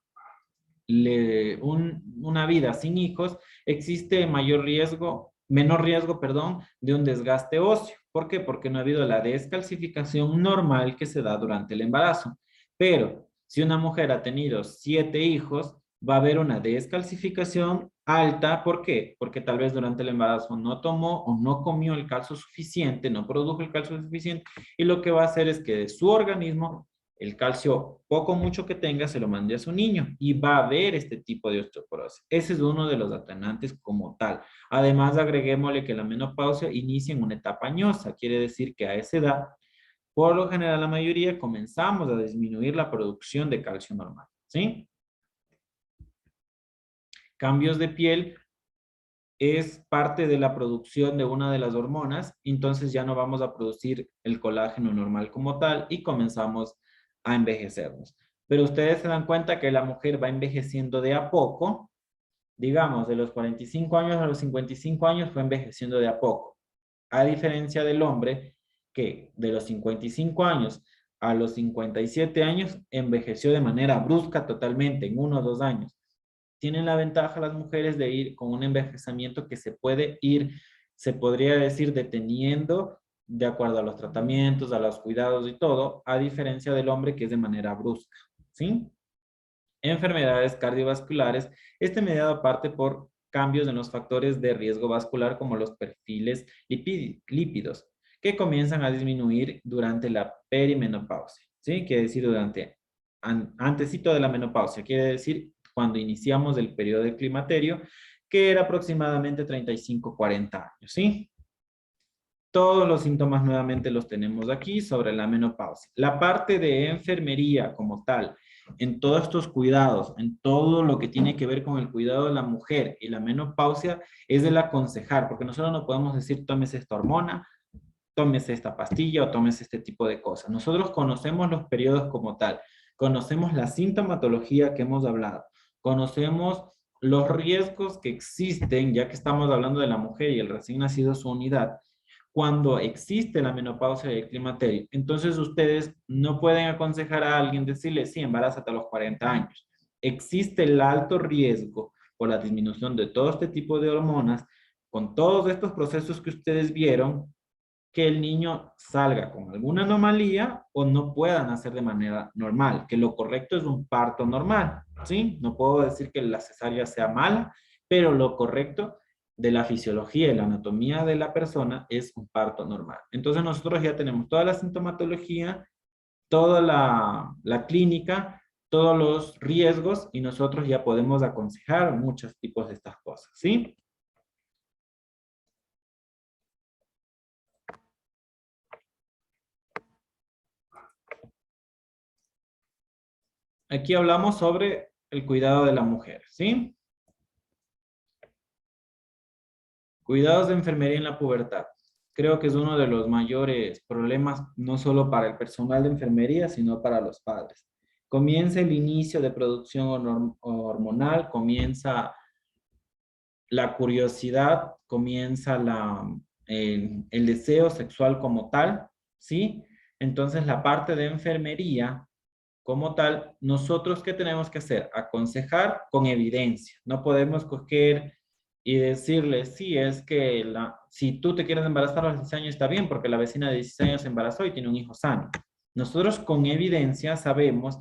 una vida sin hijos, existe menor riesgo, perdón, de un desgaste óseo. ¿Por qué? Porque no ha habido la descalcificación normal que se da durante el embarazo. Pero si una mujer ha tenido 7 hijos, va a haber una descalcificación alta. ¿Por qué? Porque tal vez durante el embarazo no tomó o no comió el calcio suficiente, no produjo el calcio suficiente, y lo que va a hacer es que de su organismo el calcio, poco o mucho que tenga, se lo mande a su niño y va a haber este tipo de osteoporosis. Ese es uno de los atenantes como tal. Además, agreguémosle que la menopausia inicia en una etapa añosa, quiere decir que a esa edad, por lo general, la mayoría comenzamos a disminuir la producción de calcio normal, ¿sí? Cambios de piel es parte de la producción de una de las hormonas, entonces ya no vamos a producir el colágeno normal como tal y comenzamos a envejecernos. Pero ustedes se dan cuenta que la mujer va envejeciendo de a poco, digamos, de los 45 años a los 55 años fue envejeciendo de a poco. A diferencia del hombre, que de los 55 años a los 57 años envejeció de manera brusca totalmente, en 1 o 2 años. Tienen la ventaja las mujeres de ir con un envejecimiento que se puede ir, se podría decir, deteniendo de acuerdo a los tratamientos, a los cuidados y todo, a diferencia del hombre que es de manera brusca, ¿sí? Enfermedades cardiovasculares, este mediado aparte por cambios en los factores de riesgo vascular como los perfiles lípidos, que comienzan a disminuir durante la perimenopausia, ¿sí? Quiere decir durante, antesito de la menopausia, quiere decir cuando iniciamos el periodo de climaterio, que era aproximadamente 35-40 años, ¿sí? Todos los síntomas nuevamente los tenemos aquí sobre la menopausia. La parte de enfermería como tal, en todos estos cuidados, en todo lo que tiene que ver con el cuidado de la mujer y la menopausia, es el aconsejar, porque nosotros no podemos decir tómese esta hormona, tómese esta pastilla o tómese este tipo de cosas. Nosotros conocemos los periodos como tal, conocemos la sintomatología que hemos hablado, conocemos los riesgos que existen, ya que estamos hablando de la mujer y el recién nacido su unidad, cuando existe la menopausia y el climaterio. Entonces ustedes no pueden aconsejar a alguien, decirle, sí, embarázate a los 40 años. Existe el alto riesgo por la disminución de todo este tipo de hormonas, con todos estos procesos que ustedes vieron, que el niño salga con alguna anomalía o no pueda nacer de manera normal, que lo correcto es un parto normal, ¿sí? No puedo decir que la cesárea sea mala, pero lo correcto de la fisiología y la anatomía de la persona es un parto normal. Entonces nosotros ya tenemos toda la sintomatología, toda la clínica, todos los riesgos y nosotros ya podemos aconsejar muchos tipos de estas cosas, ¿sí? Aquí hablamos sobre el cuidado de la mujer, ¿sí? Cuidados de enfermería en la pubertad. Creo que es uno de los mayores problemas, no solo para el personal de enfermería, sino para los padres. Comienza el inicio de producción hormonal, comienza la curiosidad, comienza el deseo sexual como tal, ¿sí? Entonces la parte de enfermería como tal, nosotros ¿qué tenemos que hacer? Aconsejar con evidencia. No podemos coger y decirle, sí, es que si tú te quieres embarazar a los 16 años está bien, porque la vecina de 16 años se embarazó y tiene un hijo sano. Nosotros con evidencia sabemos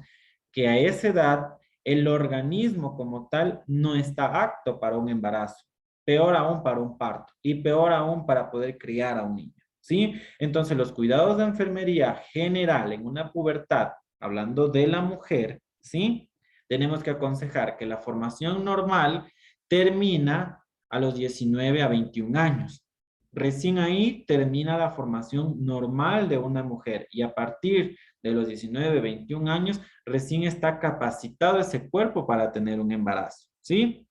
que a esa edad el organismo como tal no está apto para un embarazo, peor aún para un parto y peor aún para poder criar a un niño, ¿sí? Entonces los cuidados de enfermería general en una pubertad, hablando de la mujer, ¿sí? Tenemos que aconsejar que la formación normal termina a los 19 a 21 años. Recién ahí termina la formación normal de una mujer y a partir de los 19, 21 años, recién está capacitado ese cuerpo para tener un embarazo, ¿sí?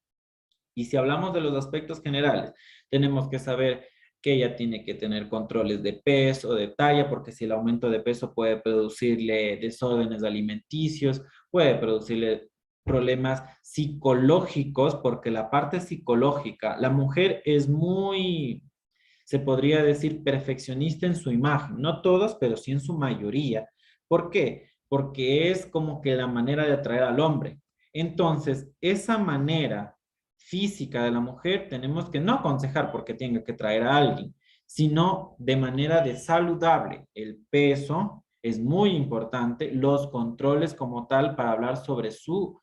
Y si hablamos de los aspectos generales, tenemos que saber que ella tiene que tener controles de peso, de talla, porque si el aumento de peso puede producirle desórdenes alimenticios, puede producirle problemas psicológicos, porque la parte psicológica, la mujer es muy, se podría decir, perfeccionista en su imagen. No todos, pero sí en su mayoría. ¿Por qué? Porque es como que la manera de atraer al hombre. Entonces, esa manera física de la mujer tenemos que no aconsejar porque tenga que traer a alguien, sino de manera de saludable. El peso es muy importante, los controles como tal para hablar sobre su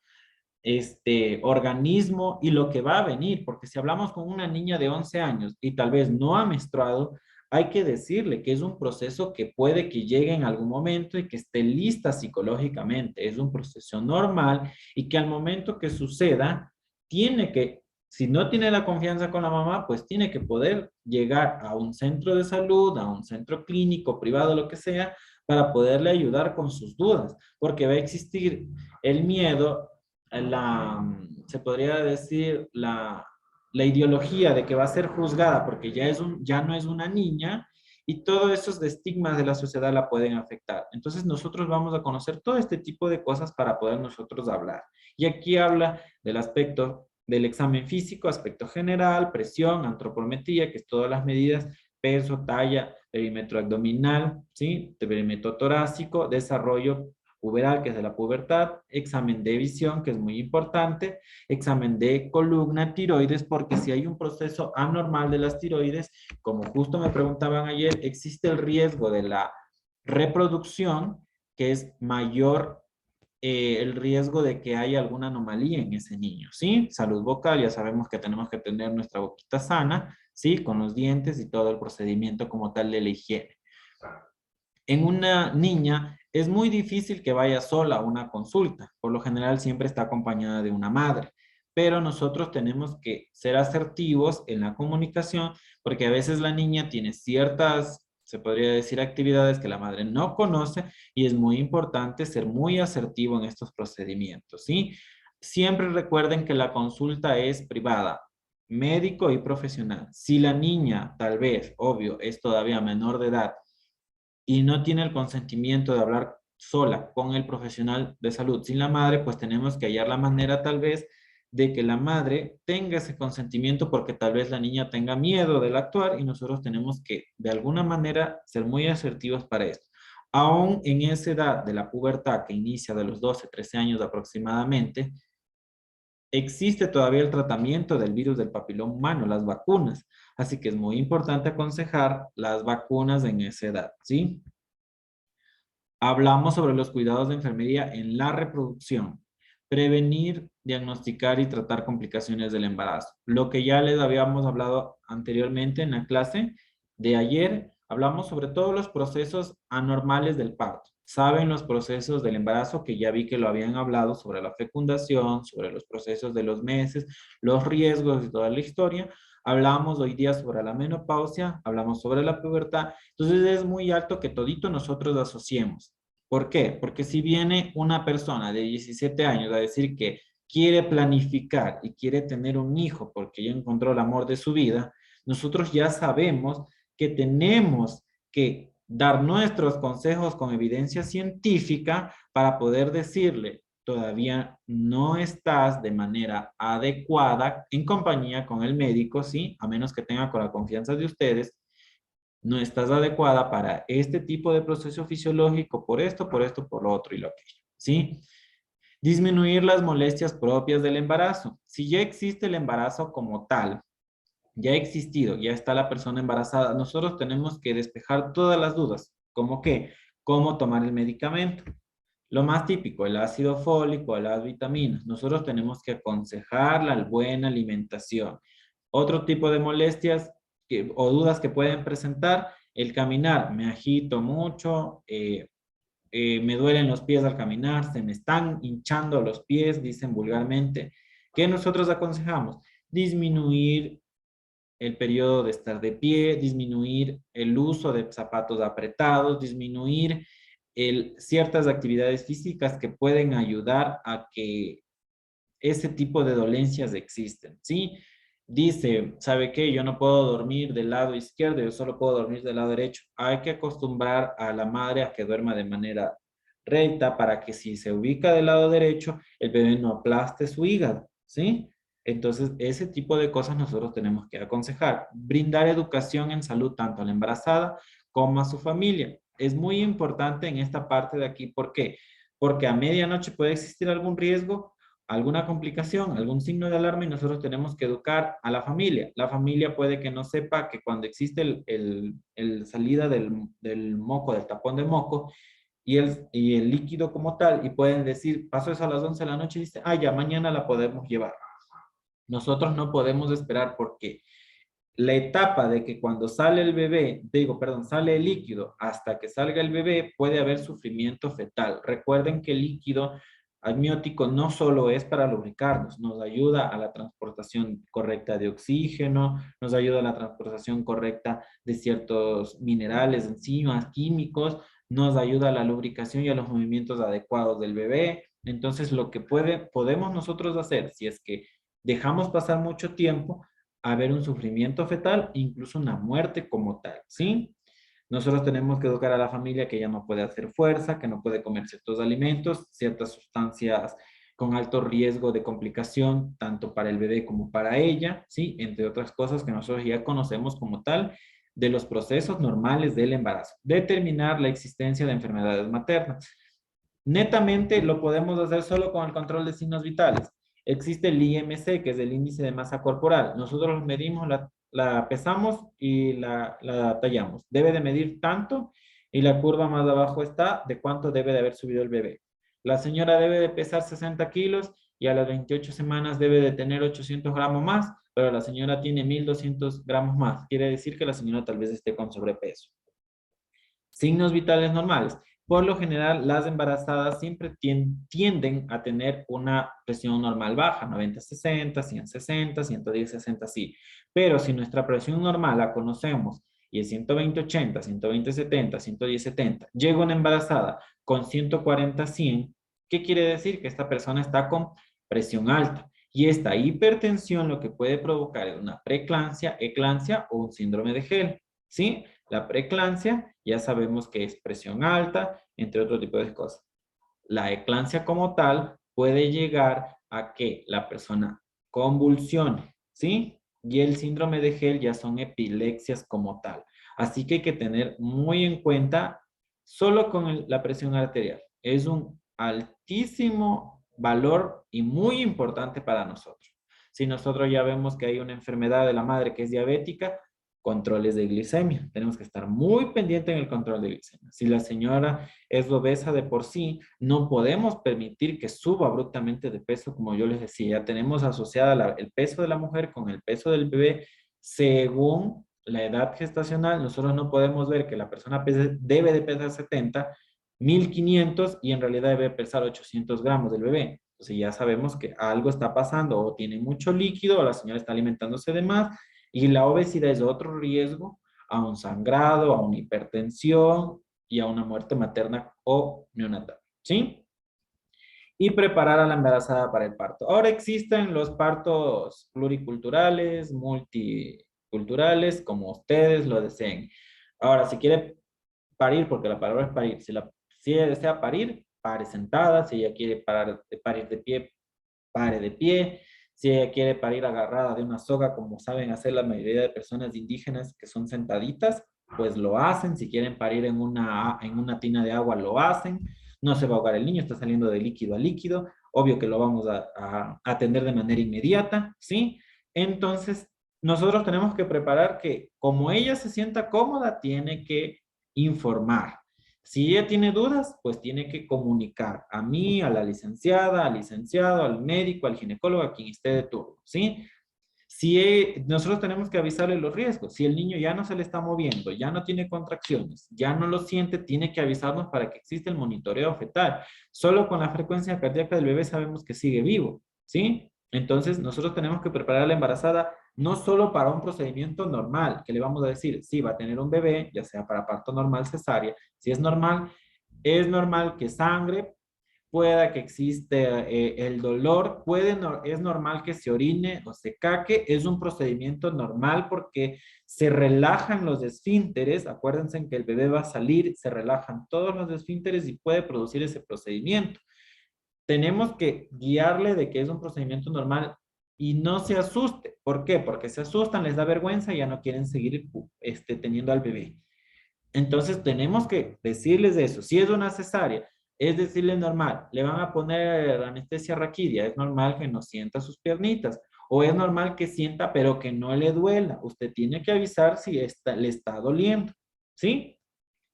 organismo y lo que va a venir, porque si hablamos con una niña de 11 años y tal vez no ha menstruado, hay que decirle que es un proceso que puede que llegue en algún momento y que esté lista psicológicamente. Es un proceso normal y que al momento que suceda, tiene que, si no tiene la confianza con la mamá, pues tiene que poder llegar a un centro de salud, a un centro clínico, privado, lo que sea, para poderle ayudar con sus dudas, porque va a existir el miedo, se podría decir, la ideología de que va a ser juzgada porque ya no es una niña y todos esos estigmas de la sociedad la pueden afectar. Entonces nosotros vamos a conocer todo este tipo de cosas para poder nosotros hablar. Y aquí habla del aspecto del examen físico, aspecto general, presión, antropometría, que es todas las medidas, peso, talla, perímetro abdominal, ¿sí? Perímetro torácico, desarrollo puberal, que es de la pubertad, examen de visión, que es muy importante, examen de columna, tiroides, porque si hay un proceso anormal de las tiroides, como justo me preguntaban ayer, existe el riesgo de la reproducción, que es mayor el riesgo de que haya alguna anomalía en ese niño, ¿sí? Salud vocal, ya sabemos que tenemos que tener nuestra boquita sana, ¿sí? Con los dientes y todo el procedimiento como tal de la higiene. En una niña es muy difícil que vaya sola a una consulta. Por lo general siempre está acompañada de una madre. Pero nosotros tenemos que ser asertivos en la comunicación porque a veces la niña tiene ciertas, se podría decir, actividades que la madre no conoce y es muy importante ser muy asertivo en estos procedimientos, ¿sí? Siempre recuerden que la consulta es privada, médico y profesional. Si la niña, tal vez, obvio, es todavía menor de edad y no tiene el consentimiento de hablar sola con el profesional de salud sin la madre, pues tenemos que hallar la manera tal vez de que la madre tenga ese consentimiento porque tal vez la niña tenga miedo del actuar y nosotros tenemos que de alguna manera ser muy asertivos para esto. Aún en esa edad de la pubertad que inicia de los 12, 13 años aproximadamente, existe todavía el tratamiento del virus del papiloma humano, las vacunas. Así que es muy importante aconsejar las vacunas en esa edad, ¿sí? Hablamos sobre los cuidados de enfermería en la reproducción. Prevenir, diagnosticar y tratar complicaciones del embarazo. Lo que ya les habíamos hablado anteriormente en la clase de ayer, hablamos sobre todos los procesos anormales del parto. Saben los procesos del embarazo que ya vi que lo habían hablado sobre la fecundación, sobre los procesos de los meses, los riesgos y toda la historia. Hablamos hoy día sobre la menopausia, hablamos sobre la pubertad. Entonces es muy alto que todito nosotros asociemos. ¿Por qué? Porque si viene una persona de 17 años a decir que quiere planificar y quiere tener un hijo porque ya encontró el amor de su vida, nosotros ya sabemos que tenemos que dar nuestros consejos con evidencia científica para poder decirle, todavía no estás de manera adecuada en compañía con el médico, ¿sí? A menos que tenga con la confianza de ustedes, no estás adecuada para este tipo de proceso fisiológico por lo otro y lo aquello, ¿sí? Disminuir las molestias propias del embarazo. Si ya existe el embarazo como tal, ya ha existido, ya está la persona embarazada, nosotros tenemos que despejar todas las dudas, como que, cómo tomar el medicamento. Lo más típico, el ácido fólico, las vitaminas. Nosotros tenemos que aconsejar la buena alimentación. Otro tipo de molestias o dudas que pueden presentar, el caminar. Me agito mucho, me duelen los pies al caminar, se me están hinchando los pies, dicen vulgarmente. ¿Qué nosotros aconsejamos? Disminuir el periodo de estar de pie, disminuir el uso de zapatos apretados, disminuir ciertas actividades físicas que pueden ayudar a que ese tipo de dolencias existen, ¿sí? Dice, ¿sabe qué? Yo no puedo dormir del lado izquierdo, yo solo puedo dormir del lado derecho. Hay que acostumbrar a la madre a que duerma de manera recta para que si se ubica del lado derecho, el bebé no aplaste su hígado, ¿sí? Entonces, ese tipo de cosas nosotros tenemos que aconsejar. Brindar educación en salud tanto a la embarazada como a su familia. Es muy importante en esta parte de aquí. ¿Por qué? Porque a medianoche puede existir algún riesgo, alguna complicación, algún signo de alarma y nosotros tenemos que educar a la familia. La familia puede que no sepa que cuando existe el salida del moco, del tapón de moco y el líquido como tal, y pueden decir, pasó eso a las 11 de la noche y dice, ah, ya mañana la podemos llevar. Nosotros no podemos esperar porque la etapa de que cuando sale el bebé, digo, perdón, sale el líquido hasta que salga el bebé, puede haber sufrimiento fetal. Recuerden que el líquido amniótico no solo es para lubricarnos, nos ayuda a la transportación correcta de oxígeno, nos ayuda a la transportación correcta de ciertos minerales, enzimas, químicos, nos ayuda a la lubricación y a los movimientos adecuados del bebé. Entonces, lo que podemos nosotros hacer, si es que dejamos pasar mucho tiempo, haber un sufrimiento fetal, incluso una muerte como tal, ¿sí? Nosotros tenemos que educar a la familia que ya no puede hacer fuerza, que no puede comer ciertos alimentos, ciertas sustancias con alto riesgo de complicación, tanto para el bebé como para ella, ¿sí? Entre otras cosas que nosotros ya conocemos como tal de los procesos normales del embarazo. Determinar la existencia de enfermedades maternas. Netamente lo podemos hacer solo con el control de signos vitales. Existe el IMC, que es el índice de masa corporal. Nosotros medimos, la pesamos y la tallamos. Debe de medir tanto y la curva más abajo está de cuánto debe de haber subido el bebé. La señora debe de pesar 60 kilos y a las 28 semanas debe de tener 800 gramos más, pero la señora tiene 1200 gramos más. Quiere decir que la señora tal vez esté con sobrepeso. Signos vitales normales. Por lo general, las embarazadas siempre tienden a tener una presión normal baja, 90-60, 100-60, 110-60, sí. Pero si nuestra presión normal la conocemos y es 120-80, 120-70, 110-70, llega una embarazada con 140-100, ¿qué quiere decir? Que esta persona está con presión alta. Y esta hipertensión lo que puede provocar es una preeclampsia, eclampsia o un síndrome de Gel, ¿sí? La preeclampsia ya sabemos que es presión alta, entre otro tipo de cosas. La eclampsia como tal puede llegar a que la persona convulsione, ¿sí? Y el síndrome de Gel ya son epilepsias como tal. Así que hay que tener muy en cuenta solo con la presión arterial. Es un altísimo valor y muy importante para nosotros. Si nosotros ya vemos que hay una enfermedad de la madre que es diabética, controles de glicemia. Tenemos que estar muy pendiente en el control de glicemia. Si la señora es obesa de por sí, no podemos permitir que suba abruptamente de peso, como yo les decía. Ya tenemos asociada el peso de la mujer con el peso del bebé según la edad gestacional. Nosotros no podemos ver que la persona debe de pesar 70, 1500 y en realidad debe pesar 800 gramos del bebé. Entonces ya sabemos que algo está pasando o tiene mucho líquido o la señora está alimentándose de más y la obesidad es otro riesgo a un sangrado, a una hipertensión y a una muerte materna o neonatal, ¿sí? Y preparar a la embarazada para el parto. Ahora existen los partos pluriculturales, multiculturales, como ustedes lo deseen. Ahora, si quiere parir, porque la palabra es parir, si ella desea parir, pare sentada, si ella quiere parir de pie, pare de pie. Si ella quiere parir agarrada de una soga, como saben hacer la mayoría de personas indígenas que son sentaditas, pues lo hacen. Si quieren parir en una tina de agua, lo hacen. No se va a ahogar el niño, está saliendo de líquido a líquido. Obvio que lo vamos a atender de manera inmediata, ¿sí? Entonces, nosotros tenemos que preparar que como ella se sienta cómoda, tiene que informar. Si ella tiene dudas, pues tiene que comunicar a mí, a la licenciada, al licenciado, al médico, al ginecólogo, a quien esté de turno, ¿sí? Nosotros tenemos que avisarle los riesgos. Si el niño ya no se le está moviendo, ya no tiene contracciones, ya no lo siente, tiene que avisarnos para que exista el monitoreo fetal. Solo con la frecuencia cardíaca del bebé sabemos que sigue vivo, ¿sí? Entonces, nosotros tenemos que preparar a la embarazada no solo para un procedimiento normal, que le vamos a decir, sí, va a tener un bebé, ya sea para parto normal, cesárea. Si es normal que sangre, pueda que existe el dolor, es normal que se orine o se caque, es un procedimiento normal porque se relajan los esfínteres, acuérdense que el bebé va a salir, se relajan todos los esfínteres y puede producir ese procedimiento. Tenemos que guiarle de que es un procedimiento normal y no se asuste. ¿Por qué? Porque se asustan, les da vergüenza y ya no quieren seguir teniendo al bebé. Entonces tenemos que decirles eso. Si es una cesárea, es decirle normal, le van a poner anestesia raquídea, es normal que no sienta sus piernitas, o es normal que sienta pero que no le duela. Usted tiene que avisar si le está doliendo, ¿sí?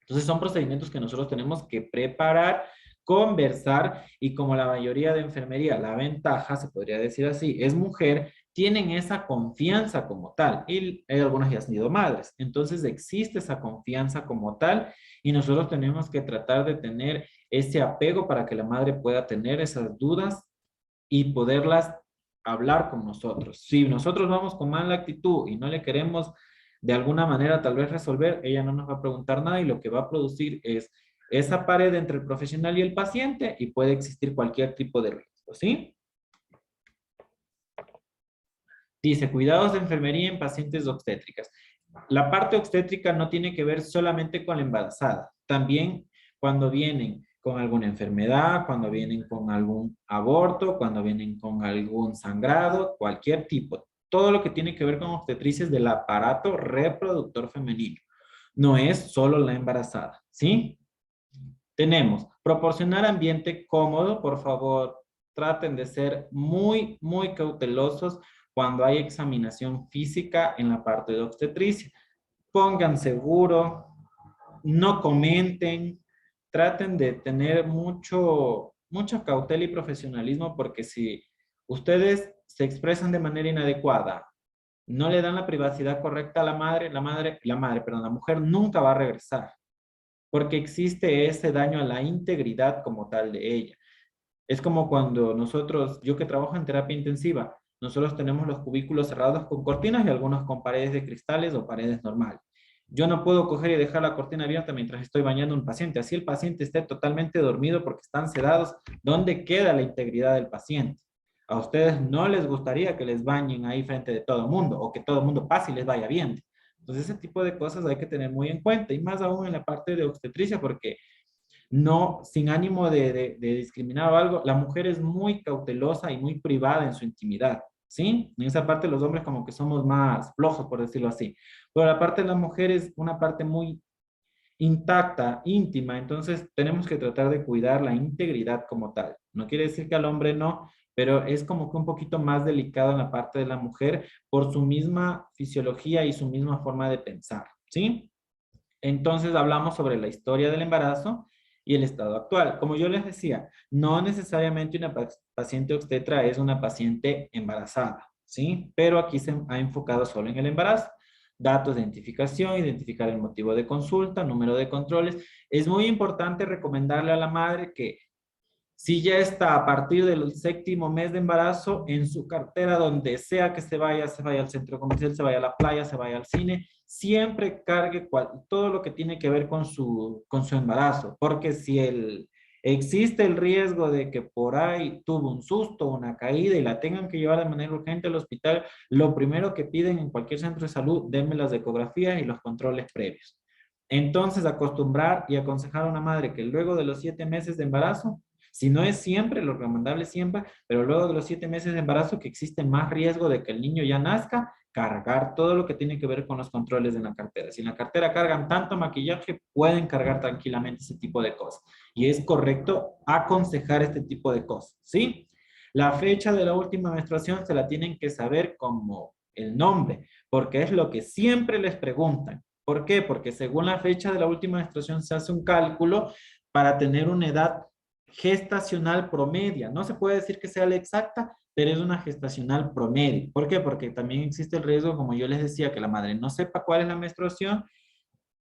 Entonces son procedimientos que nosotros tenemos que preparar, conversar y como la mayoría de enfermería, la ventaja, se podría decir así, es mujer, tienen esa confianza como tal y hay algunas ya han sido madres. Entonces existe esa confianza como tal y nosotros tenemos que tratar de tener ese apego para que la madre pueda tener esas dudas y poderlas hablar con nosotros. Si nosotros vamos con mala actitud y no le queremos de alguna manera tal vez resolver, ella no nos va a preguntar nada y lo que va a producir es esa pared entre el profesional y el paciente y puede existir cualquier tipo de riesgo, ¿sí? Dice, cuidados de enfermería en pacientes obstétricas. La parte obstétrica no tiene que ver solamente con la embarazada. También cuando vienen con alguna enfermedad, cuando vienen con algún aborto, cuando vienen con algún sangrado, cualquier tipo. Todo lo que tiene que ver con obstetricia es del aparato reproductor femenino. No es solo la embarazada, ¿sí? Tenemos proporcionar ambiente cómodo, por favor, traten de ser muy, muy cautelosos cuando hay examinación física en la parte de obstetricia. Pongan seguro, no comenten, traten de tener mucha cautela y profesionalismo porque si ustedes se expresan de manera inadecuada, no le dan la privacidad correcta a la mujer nunca va a regresar porque existe ese daño a la integridad como tal de ella. Es como cuando nosotros, yo que trabajo en terapia intensiva, nosotros tenemos los cubículos cerrados con cortinas y algunos con paredes de cristales o paredes normales. Yo no puedo coger y dejar la cortina abierta mientras estoy bañando a un paciente. Así el paciente esté totalmente dormido porque están sedados. ¿Dónde queda la integridad del paciente? A ustedes no les gustaría que les bañen ahí frente de todo el mundo o que todo el mundo pase y les vaya bien. Entonces ese tipo de cosas hay que tener muy en cuenta y más aún en la parte de obstetricia porque no, sin ánimo de discriminar o algo, la mujer es muy cautelosa y muy privada en su intimidad, ¿sí? En esa parte los hombres como que somos más flojos, por decirlo así. Pero la parte de la mujer es una parte muy intacta, íntima, entonces tenemos que tratar de cuidar la integridad como tal. No quiere decir que al hombre no, pero es como que un poquito más delicado en la parte de la mujer por su misma fisiología y su misma forma de pensar, ¿sí? Entonces hablamos sobre la historia del embarazo y el estado actual. Como yo les decía, no necesariamente una paciente obstetra es una paciente embarazada, ¿sí? Pero aquí se ha enfocado solo en el embarazo. Datos de identificación, identificar el motivo de consulta, número de controles. Es muy importante recomendarle a la madre que si ya está a partir del séptimo mes de embarazo, en su cartera, donde sea que se vaya al centro comercial, se vaya a la playa, se vaya al cine, siempre cargue todo lo que tiene que ver con su embarazo. Porque si existe el riesgo de que por ahí tuvo un susto, una caída y la tengan que llevar de manera urgente al hospital, lo primero que piden en cualquier centro de salud, denme las ecografías y los controles previos. Entonces, acostumbrar y aconsejar a una madre que luego de los 7 meses de embarazo, si no es siempre, lo recomendable siempre, pero luego de los 7 meses de embarazo que existe más riesgo de que el niño ya nazca, cargar todo lo que tiene que ver con los controles de la cartera. Si en la cartera cargan tanto maquillaje, pueden cargar tranquilamente ese tipo de cosas. Y es correcto aconsejar este tipo de cosas, ¿sí? La fecha de la última menstruación se la tienen que saber como el nombre, porque es lo que siempre les preguntan. ¿Por qué? Porque según la fecha de la última menstruación se hace un cálculo para tener una edad gestacional promedia. No se puede decir que sea la exacta, pero es una gestacional promedio. ¿Por qué? Porque también existe el riesgo, como yo les decía, que la madre no sepa cuál es la menstruación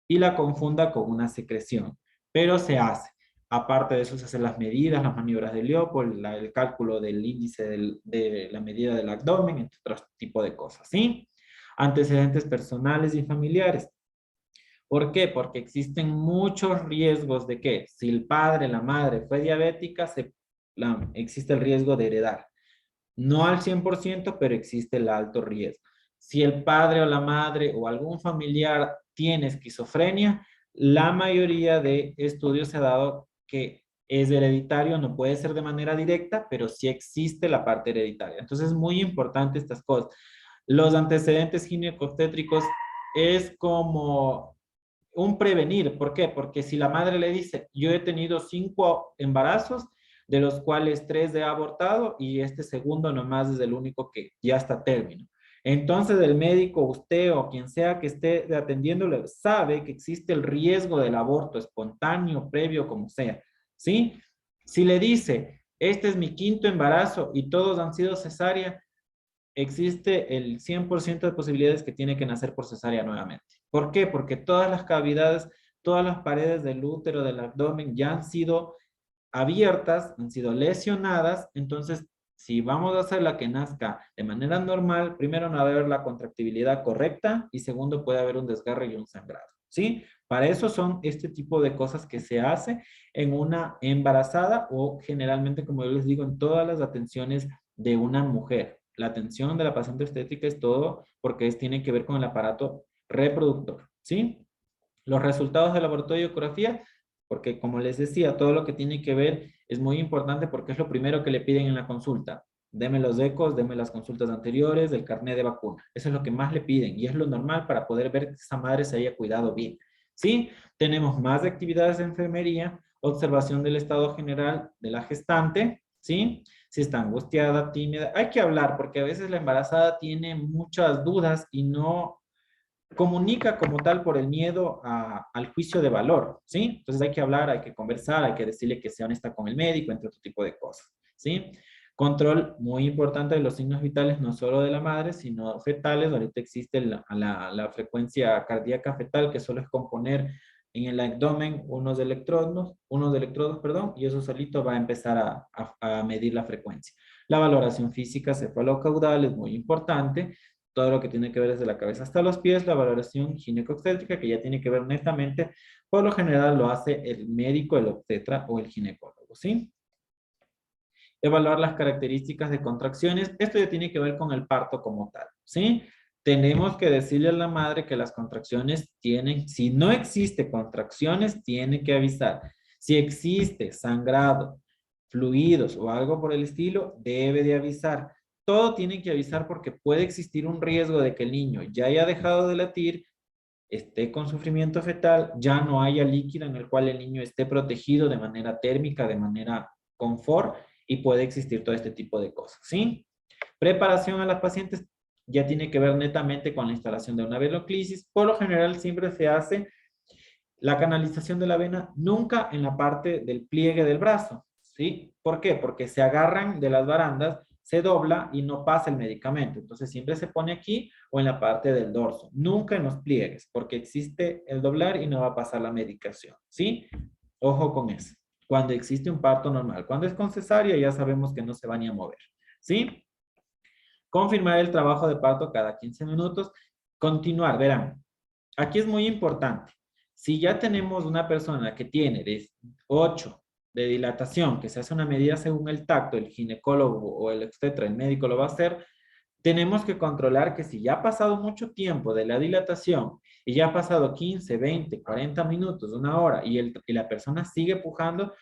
y la confunda con una secreción. Pero se hace. Aparte de eso, se hacen las medidas, las maniobras de Leopold, el cálculo del índice de la medida del abdomen, entre otros tipos de cosas, ¿sí? Antecedentes personales y familiares. ¿Por qué? Porque existen muchos riesgos de que si el padre, la madre fue diabética, existe el riesgo de heredar. No al 100%, pero existe el alto riesgo. Si el padre o la madre o algún familiar tiene esquizofrenia, la mayoría de estudios se ha dado que es hereditario, no puede ser de manera directa, pero sí existe la parte hereditaria. Entonces es muy importante estas cosas. Los antecedentes ginecobstétricos es como un prevenir. ¿Por qué? Porque si la madre le dice, yo he tenido 5 embarazos, de los cuales 3 he abortado y este segundo nomás es el único que ya está a término. Entonces el médico, usted o quien sea que esté atendiéndole, sabe que existe el riesgo del aborto espontáneo, previo, como sea. ¿Sí? Si le dice, este es mi 5.º embarazo y todos han sido cesárea, existe el 100% de posibilidades que tiene que nacer por cesárea nuevamente. ¿Por qué? Porque todas las cavidades, todas las paredes del útero, del abdomen ya han sido abiertas, han sido lesionadas, entonces si vamos a hacerla que nazca de manera normal, primero no va a haber la contractibilidad correcta y segundo puede haber un desgarre y un sangrado, ¿sí? Para eso son este tipo de cosas que se hace en una embarazada o generalmente, como yo les digo, en todas las atenciones de una mujer. La atención de la paciente estética es todo porque tiene que ver con el aparato reproductor, ¿sí? Los resultados del laboratorio de ecografía porque como les decía, todo lo que tiene que ver es muy importante porque es lo primero que le piden en la consulta. Deme los ecos, deme las consultas anteriores, del carnet de vacuna. Eso es lo que más le piden y es lo normal para poder ver que esa madre se haya cuidado bien. ¿Sí? Tenemos más actividades de enfermería, observación del estado general de la gestante, ¿sí? Si está angustiada, tímida. Hay que hablar porque a veces la embarazada tiene muchas dudas y no comunica como tal por el miedo al juicio de valor, ¿sí? Entonces hay que hablar, hay que conversar, hay que decirle que sea honesta con el médico, entre otro tipo de cosas, ¿sí? Control muy importante de los signos vitales, no solo de la madre, sino fetales. Ahorita existe la frecuencia cardíaca fetal, que solo es componer en el abdomen unos electrodos, perdón, y eso solito va a empezar a medir la frecuencia. La valoración física cefalocaudal es muy importante, todo lo que tiene que ver desde la cabeza hasta los pies, la valoración ginecobstétrica, que ya tiene que ver netamente, por lo general lo hace el médico, el obstetra o el ginecólogo, ¿sí? Evaluar las características de contracciones, esto ya tiene que ver con el parto como tal, ¿sí? Tenemos que decirle a la madre que las contracciones tienen, si no existe contracciones, tiene que avisar. Si existe sangrado, fluidos o algo por el estilo, debe de avisar. Todo tiene que avisar porque puede existir un riesgo de que el niño ya haya dejado de latir, esté con sufrimiento fetal, ya no haya líquido en el cual el niño esté protegido de manera térmica, de manera confort, y puede existir todo este tipo de cosas, ¿sí? Preparación a las pacientes ya tiene que ver netamente con la instalación de una venoclisis. Por lo general siempre se hace la canalización de la vena, nunca en la parte del pliegue del brazo, ¿sí? ¿Por qué? Porque se agarran de las barandas, se dobla y no pasa el medicamento. Entonces siempre se pone aquí o en la parte del dorso, nunca en los pliegues, porque existe el doblar y no va a pasar la medicación, ¿sí? Ojo con eso. Cuando existe un parto normal, cuando es con cesárea ya sabemos que no se va ni a mover, ¿sí? Confirmar el trabajo de parto cada 15 minutos. Continuar, verán. Aquí es muy importante. Si ya tenemos una persona que tiene de 8 de dilatación, que se hace una medida según el tacto, el ginecólogo o el obstetra, el médico lo va a hacer, tenemos que controlar que si ya ha pasado mucho tiempo de la dilatación y ya ha pasado 15, 20, 40 minutos, una hora y la persona sigue pujando,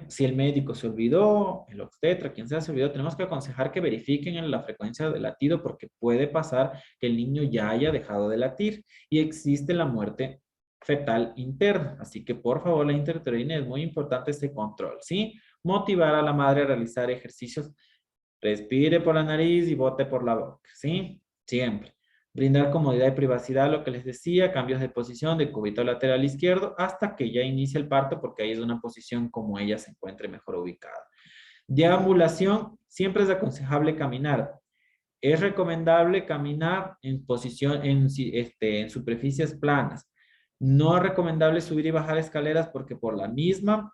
si el médico se olvidó, el obstetra, quien sea se olvidó, tenemos que aconsejar que verifiquen en la frecuencia de latido porque puede pasar que el niño ya haya dejado de latir y existe la muerte fetal interna. Así que por favor la intrauterina es muy importante este control, ¿sí? Motivar a la madre a realizar ejercicios. Respire por la nariz y bote por la boca, ¿sí? Siempre. Brindar comodidad y privacidad, lo que les decía, cambios de posición de cúbito lateral izquierdo hasta que ya inicie el parto porque ahí es una posición como ella se encuentre mejor ubicada. Deambulación, siempre es aconsejable caminar. Es recomendable caminar en posición, en superficies planas. No es recomendable subir y bajar escaleras porque por la misma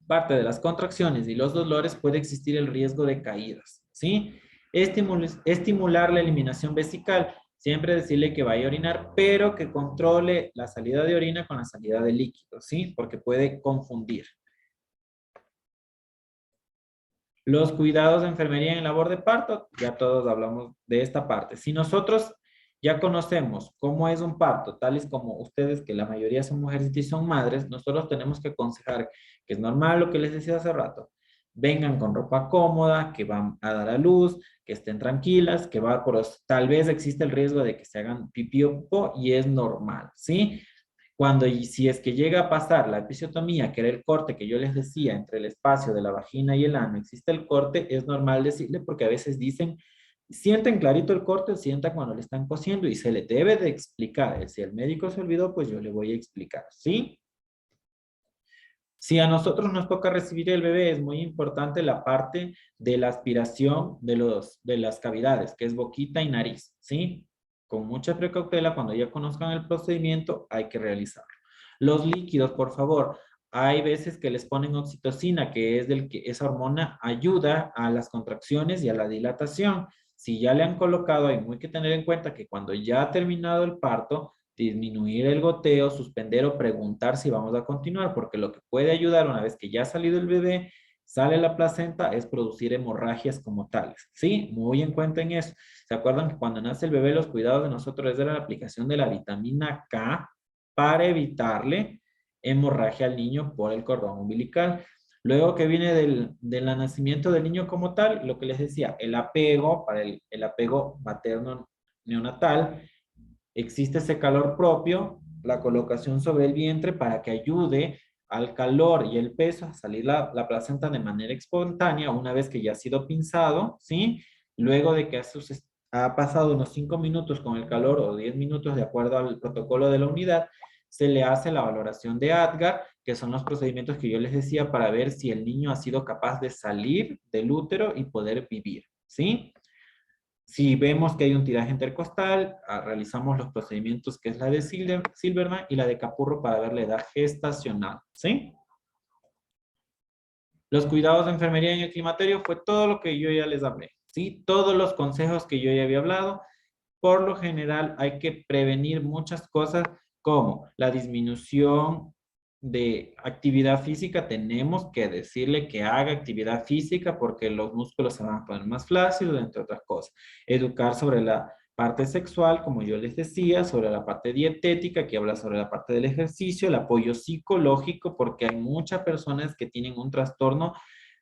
parte de las contracciones y los dolores puede existir el riesgo de caídas, ¿sí? Estimular la eliminación vesical. Siempre decirle que vaya a orinar, pero que controle la salida de orina con la salida de líquido, ¿sí? Porque puede confundir. Los cuidados de enfermería en labor de parto, ya todos hablamos de esta parte. Si nosotros ya conocemos cómo es un parto, tales como ustedes, que la mayoría son mujeres y son madres, nosotros tenemos que aconsejar que es normal lo que les decía hace rato. Vengan con ropa cómoda, que van a dar a luz, que estén tranquilas, que tal vez existe el riesgo de que se hagan pipí o popó y es normal, ¿sí? Cuando y si es que llega a pasar la episiotomía, que era el corte que yo les decía entre el espacio de la vagina y el ano, existe el corte, es normal decirle porque a veces dicen, sienten clarito el corte, sientan cuando le están cosiendo y se le debe de explicar. Si el médico se olvidó, pues yo le voy a explicar, ¿sí? Si a nosotros nos toca recibir el bebé, es muy importante la parte de la aspiración de las cavidades, que es boquita y nariz, ¿sí? Con mucha precautela, cuando ya conozcan el procedimiento, hay que realizarlo. Los líquidos, por favor. Hay veces que les ponen oxitocina, que es del que esa hormona ayuda a las contracciones y a la dilatación. Si ya le han colocado, hay muy que tener en cuenta que cuando ya ha terminado el parto, disminuir el goteo, suspender o preguntar si vamos a continuar, porque lo que puede ayudar una vez que ya ha salido el bebé, sale la placenta, es producir hemorragias como tales. Sí, muy en cuenta en eso. ¿Se acuerdan que cuando nace el bebé los cuidados de nosotros era la aplicación de la vitamina K para evitarle hemorragia al niño por el cordón umbilical. Luego que viene del nacimiento del niño como tal, lo que les decía, el apego, para el apego materno neonatal, existe ese calor propio, la colocación sobre el vientre para que ayude al calor y el peso a salir la placenta de manera espontánea una vez que ya ha sido pinzado, ¿sí? Luego de que ha pasado unos 5 minutos con el calor o 10 minutos de acuerdo al protocolo de la unidad, se le hace la valoración de Apgar, que son los procedimientos que yo les decía para ver si el niño ha sido capaz de salir del útero y poder vivir, ¿sí? Si vemos que hay un tiraje intercostal, realizamos los procedimientos que es la de Silberman y la de Capurro para ver la edad gestacional, ¿sí? Los cuidados de enfermería en el climaterio fue todo lo que yo ya les hablé, ¿sí? Todos los consejos que yo ya había hablado. Por lo general hay que prevenir muchas cosas como la disminución de actividad física. Tenemos que decirle que haga actividad física porque los músculos se van a poner más flácidos, entre otras cosas. Educar sobre la parte sexual, como yo les decía, sobre la parte dietética, que habla sobre la parte del ejercicio, el apoyo psicológico, porque hay muchas personas que tienen un trastorno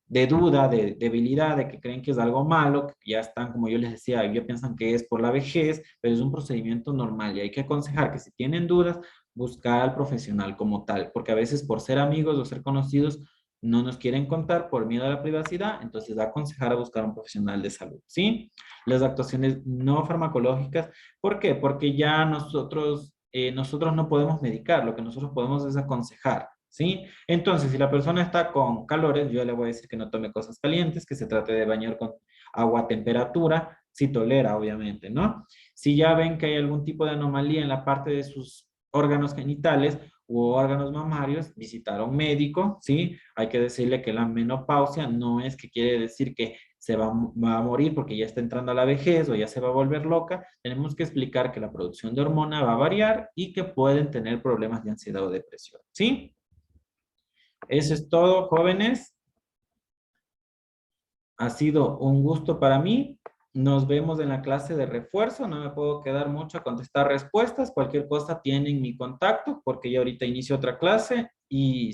de duda, de debilidad, de que creen que es algo malo, que ya están, como yo les decía, ya piensan que es por la vejez, pero es un procedimiento normal y hay que aconsejar que si tienen dudas, buscar al profesional como tal, porque a veces por ser amigos o ser conocidos no nos quieren contar por miedo a la privacidad, entonces aconsejar a buscar a un profesional de salud, ¿sí? Las actuaciones no farmacológicas, ¿por qué? Porque ya nosotros no podemos medicar, lo que nosotros podemos es aconsejar, ¿sí? Entonces, si la persona está con calores, yo le voy a decir que no tome cosas calientes, que se trate de bañar con agua a temperatura, si tolera, obviamente, ¿no? Si ya ven que hay algún tipo de anomalía en la parte de sus órganos genitales u órganos mamarios, visitar a un médico, ¿sí? Hay que decirle que la menopausia no es que quiere decir que va a morir porque ya está entrando a la vejez o ya se va a volver loca. Tenemos que explicar que la producción de hormona va a variar y que pueden tener problemas de ansiedad o depresión, ¿sí? Eso es todo, jóvenes. Ha sido un gusto para mí. Nos vemos en la clase de refuerzo. No me puedo quedar mucho a contestar respuestas. Cualquier cosa tienen mi contacto porque ya ahorita inicio otra clase y